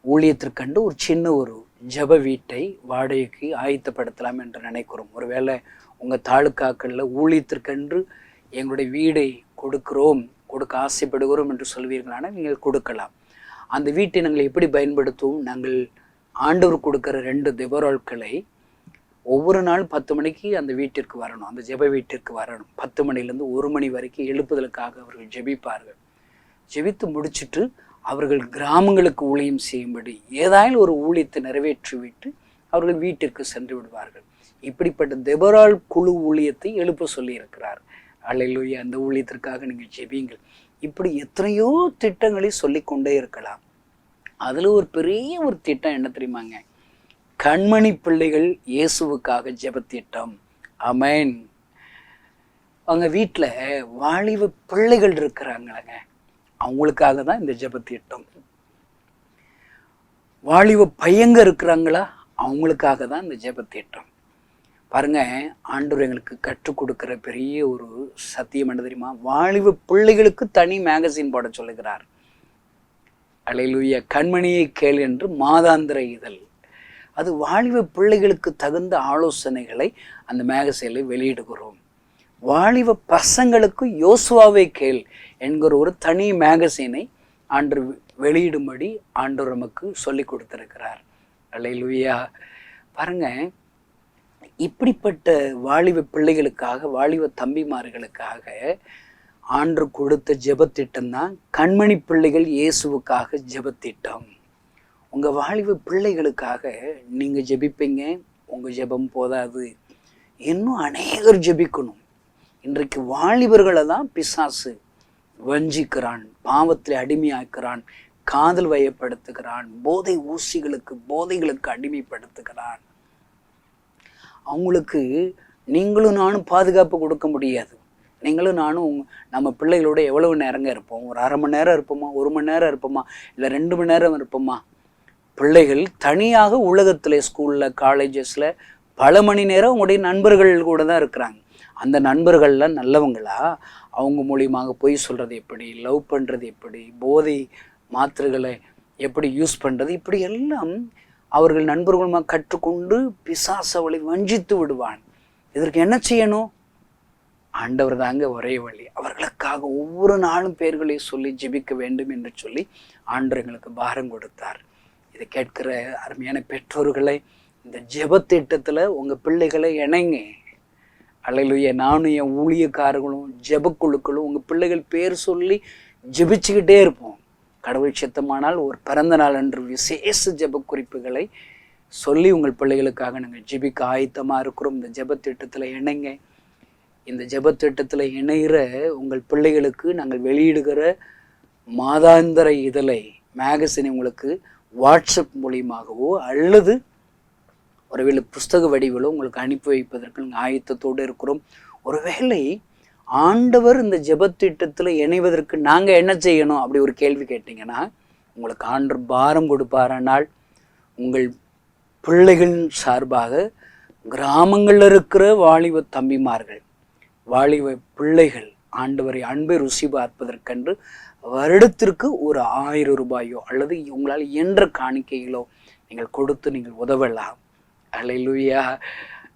ஊழியத்திற்கண்டு ஒரு சின்ன ஒரு ஜப வீட்டை வாடகைக்கு ஆயத்தப்படுத்தலாம் என்று நினைக்கிறோம். ஒருவேளை உங்கள் தாலுக்காக்களில் ஊழியத்திற்கென்று எங்களுடைய வீடை கொடுக்க ஆசைப்படுகிறோம் என்று சொல்வீர்களானால் நீங்கள் கொடுக்கலாம். அந்த வீட்டை நாங்கள் எப்படி பயன்படுத்துவோம்? நாங்கள் ஆண்டவர் கொடுக்குற 2 தேபோராட்களை ஒவ்வொரு நாளும் 10 மணிக்கு அந்த வீட்டிற்கு வரணும், அந்த ஜெப வீட்டிற்கு வரணும். 10 மணிலேருந்து 1 மணி வரைக்கும் எழுப்புதலுக்காக அவர்கள் ஜெபிப்பார்கள். ஜெபித்து முடிச்சுட்டு அவர்கள் கிராமங்களுக்கு ஊழியம் செய்யும்படி ஏதாயும் ஒரு ஊழியத்தை நிறைவேற்றிவிட்டு அவர்கள் வீட்டிற்கு சென்று விடுவார்கள். இப்படிப்பட்ட தேபோரால் குழு ஊழியத்தை எழுப்ப சொல்லி இருக்கிறார். அல்லேலூயா. அந்த ஊழியத்திற்காக நீங்கள் ஜெபியுங்கள். இப்படி எத்தனையோ திட்டங்களை சொல்லிக்கொண்டே இருக்கலாம். அதில் ஒரு பெரிய ஒரு திட்டம் என்ன தெரியுமாங்க? கண்மணி பிள்ளைகள் இயேசுவுக்காக ஜெபத்திட்டம். அமேன். அவங்க வீட்டில் வாலிப பிள்ளைகள் இருக்கிறாங்களங்க, அவங்களுக்காக தான் இந்த ஜெபத்திட்டம். வாலிப பையங்க இருக்கிறாங்களா, அவங்களுக்காக தான் இந்த ஜெபத்திட்டம். பாருங்க, ஆண்டவர் எங்களுக்கு கற்றுக் கொடுக்கிற பெரிய ஒரு சத்தியம் என்ன தெரியுமா? வாலிப பிள்ளைகளுக்கு தனி மேகசின் போட சொல்லுகிறார். அல்லேலூயா. கண்மணியை கேள் என்று மாதாந்திர இதழ். அது வாலிப பிள்ளைகளுக்கு தகுந்த ஆலோசனைகளை அந்த மேகசினில் வெளியிடுகிறோம். வாலிப பசங்களுக்கு யோசுவாவை கேள் என்கிற ஒரு தனி மேகசினை ஆண்டவர் வெளியிடும்படி ஆண்டவர் நமக்கு சொல்லி கொடுத்திருக்கிறார். அல்லேலூயா. பாருங்க, இப்படிப்பட்ட வாலிப பிள்ளைகளுக்காக, வாலிப தம்பிமார்களுக்காக ஆண்டவர் கொடுத்த ஜெபத்திட்டம் தான் கண்மணி பிள்ளைகள் இயேசுவுக்காக ஜெபத்திட்டம். உங்கள் வாலிப பிள்ளைகளுக்காக நீங்கள் ஜெபிப்பீங்க. உங்கள் ஜெபம் போதாது, இன்னும் அநேகர் ஜெபிக்கணும். இன்றைக்கு வாலிபர்களை தான் பிசாசு வஞ்சிக்கிறான், பாவத்தில் அடிமையாக்குறான், காதல் வயப்படுத்துகிறான், போதைகளுக்கு அடிமைப்படுத்துகிறான். அவங்களுக்கு நீங்களும் நானும் பாதுகாப்பு கொடுக்க முடியாது. நீங்களும் நானும் நம்ம பிள்ளைகளோட எவ்வளவு நேரங்க இருப்போம்? ஒரு அரை மணி நேரம் இருப்போமா? 1 மணி நேரம் இருப்போமா? இல்லை 2 மணி நேரம் இருப்போமா? பிள்ளைகள் தனியாக உலகத்தில், ஸ்கூலில், காலேஜஸில் பல மணி நேரம் உங்களுடைய நண்பர்கள் கூட தான் இருக்கிறாங்க. அந்த நண்பர்கள்லாம் நல்லவங்களா? அவங்க மூலியமாக பொய் சொல்கிறது எப்படி, லவ் பண்ணுறது எப்படி, போதை மாத்திரைகளை எப்படி யூஸ் பண்ணுறது, இப்படி எல்லாம் அவர்கள் நண்பர்களுமாக கற்றுக்கொண்டு பிசாசு அவளை வஞ்சித்து விடுவான். இதற்கு என்ன செய்யணும்? ஆண்டவர் தாங்க ஒரே வழி. அவர்களுக்காக ஒவ்வொரு நாளும் பேர்களை சொல்லி ஜெபிக்க வேண்டும் என்று சொல்லி ஆண்டவர் எங்களுக்கு பாரம் கொடுத்தார். இதை கேட்கிற அருமையான பெற்றோர்களை, இந்த ஜெபத்திட்டத்தில் உங்கள் பிள்ளைகளை இணைங்க. அல்லேலூயா. நானும் என் ஊழியக்காரர்களும் ஜெபக்குழுக்களும் உங்கள் பிள்ளைகள் பேர் சொல்லி ஜெபிச்சுக்கிட்டே இருப்போம். கடவுள் சித்தமானால் ஒரு பிறந்த நாள் அன்று விசேஷ ஜெப குறிப்புகளை சொல்லி உங்கள் பிள்ளைகளுக்காக நாங்கள் ஜெபிக்க ஆயத்தமாக இருக்கிறோம். இந்த ஜெபத்திட்டத்தில் இணைங்க. இந்த ஜெபத்திட்டத்தில் இணைகிற உங்கள் பிள்ளைகளுக்கு நாங்கள் வெளியிடுகிற மாதாந்திர இதழை, மேகசினை உங்களுக்கு வாட்ஸ்அப் மூலியமாகவோ அல்லது ஒருவேளை புஸ்தக வடிவிலோ உங்களுக்கு அனுப்பி வைப்பதற்கு நாங்கள் ஆயத்தத்தோடு இருக்கிறோம். ஒருவேளை ஆண்டவர் இந்த ஜெபத்திட்டத்தில் இணைவதற்கு நாங்கள் என்ன செய்யணும் அப்படி ஒரு கேள்வி கேட்டிங்கன்னா, உங்களுக்கு ஆண்டவர் பாரம் கொடுப்பாரானால் உங்கள் பிள்ளைகள் சார்பாக கிராமங்களில் இருக்கிற வாலிப தம்பிமார்கள், வாலிப பிள்ளைகள் ஆண்டவரை அன்பை ருசி பார்ப்பதற்கென்று வருடத்திற்கு ஒரு 1000 ரூபாயோ அல்லது உங்களால் இயன்ற காணிக்கைகளோ நீங்கள் கொடுத்து நீங்கள் உதவலாம். அல்லேலூயா.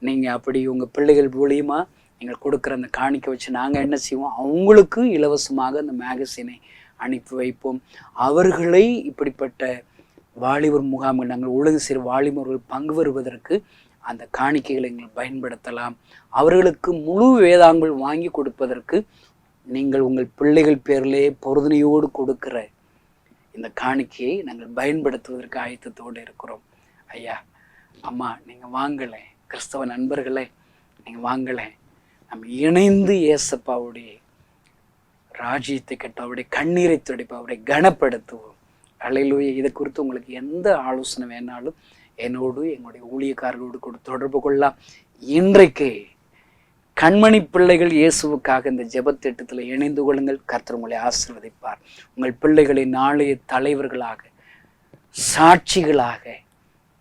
நீங்கள் அப்படி உங்கள் பிள்ளைகள் மூலியமா நீங்கள் கொடுக்குற அந்த காணிக்கை வச்சு நாங்கள் என்ன செய்வோம், அவங்களுக்கு இலவசமாக அந்த மேகசினை அனுப்பி வைப்போம். அவர்களை இப்படிப்பட்ட வாலிபர் முகாம்கள் நாங்கள் ஒழுங்கு செய்கிற வாலிபர்கள் பங்கு வருவதற்கு அந்த காணிக்கைகளை நீங்கள் பயன்படுத்தலாம். அவர்களுக்கு முழு வேதாங்கள் வாங்கி கொடுப்பதற்கு நீங்கள் உங்கள் பிள்ளைகள் பேரிலே பொருதனையோடு கொடுக்கிற இந்த காணிக்கையை நாங்கள் பயன்படுத்துவதற்கு ஆயத்தத்தோடு இருக்கிறோம். ஐயா, அம்மா, நீங்கள் வாங்கலை, கிறிஸ்தவ நண்பர்களே நீங்கள் வாங்கலை, நம்ம இணைந்து ஏசப்பாவுடைய ராஜ்யத்தை கட்ட, அவருடைய கண்ணீரை துடைப்ப, அவரை கனப்படுத்துவோம். அல்லேலூயா. இதை குறித்து உங்களுக்கு எந்த ஆலோசனை வேணாலும் என்னோடு எங்களுடைய ஊழியக்காரர்களோடு தொடர்பு கொள்ளலாம். இன்றைக்கு கண்மணி பிள்ளைகள் இயேசுவுக்காக இந்த ஜெபத்திட்டத்தில் இணைந்து கொள்ளுங்கள். கர்த்தர் உங்களை ஆசீர்வதிப்பார். உங்கள் பிள்ளைகளை நாளைய தலைவர்களாக, சாட்சிகளாக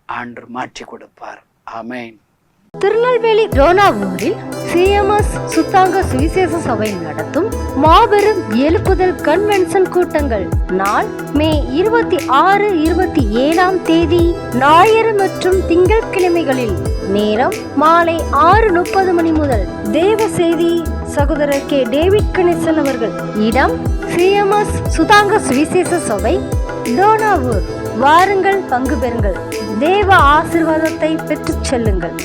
ஆண்டவர் மாற்றி கொடுப்பார். ஆமென். திருநெல்வேலி ரோனாவூரில் சிஎம்எஸ் சுத்தாங்க சுவிசேஷ சபை நடத்தும் மாபெரும் எழுப்புதல் கன்வென்ஷன் கூட்டங்கள் நாள் மே 26, 27 தேதி ஞாயிறு மற்றும் திங்கட்கிழமைகளில். நேரம் மாலை 6:30 மணி முதல். தேவ செய்தி சகோதரர் கே. டேவிட் கணேசன் அவர்கள். இடம் சிஎம்எஸ் சுத்தாங்க சுவிசேஷ சபை, ரோனாவூர். வாருங்கள், பங்கு பெறுங்கள், தேவ ஆசீர்வாதத்தை பெற்றுச் செல்லுங்கள்.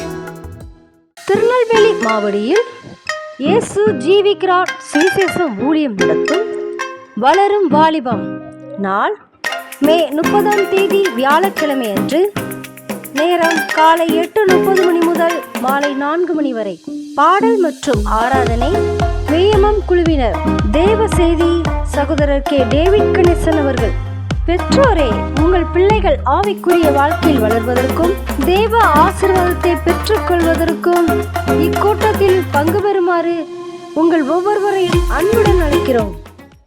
திருநெல்வேலி மாவடியில் இயேசு ஜீவிக்கிறார் சுவிசேஷம் ஊழியம் நடத்தும் வளரும் வாலிபம் நாள் மே 30 தேதி வியாழக்கிழமை அன்று. நேரம் காலை 8:30 மணி முதல் மாலை 4 மணி வரை. பாடல் மற்றும் ஆராதனை விஎம்எம் குழுவினர். தேவ செய்தி சகோதரர் கே. டேவிட் கணேசன் அவர்கள். பெற்றோரே, உங்கள் பிள்ளைகள் ஆவிக்குரிய வாழ்க்கையில் வளர்வதற்கும் தேவ ஆசீர்வாதத்தை பெற்றுக்கொள்வதற்கும் இக்கூட்டத்தில் பங்கு பெறுமாறு உங்கள் ஒவ்வொருவரையும் அன்புடன் அழைக்கிறோம்.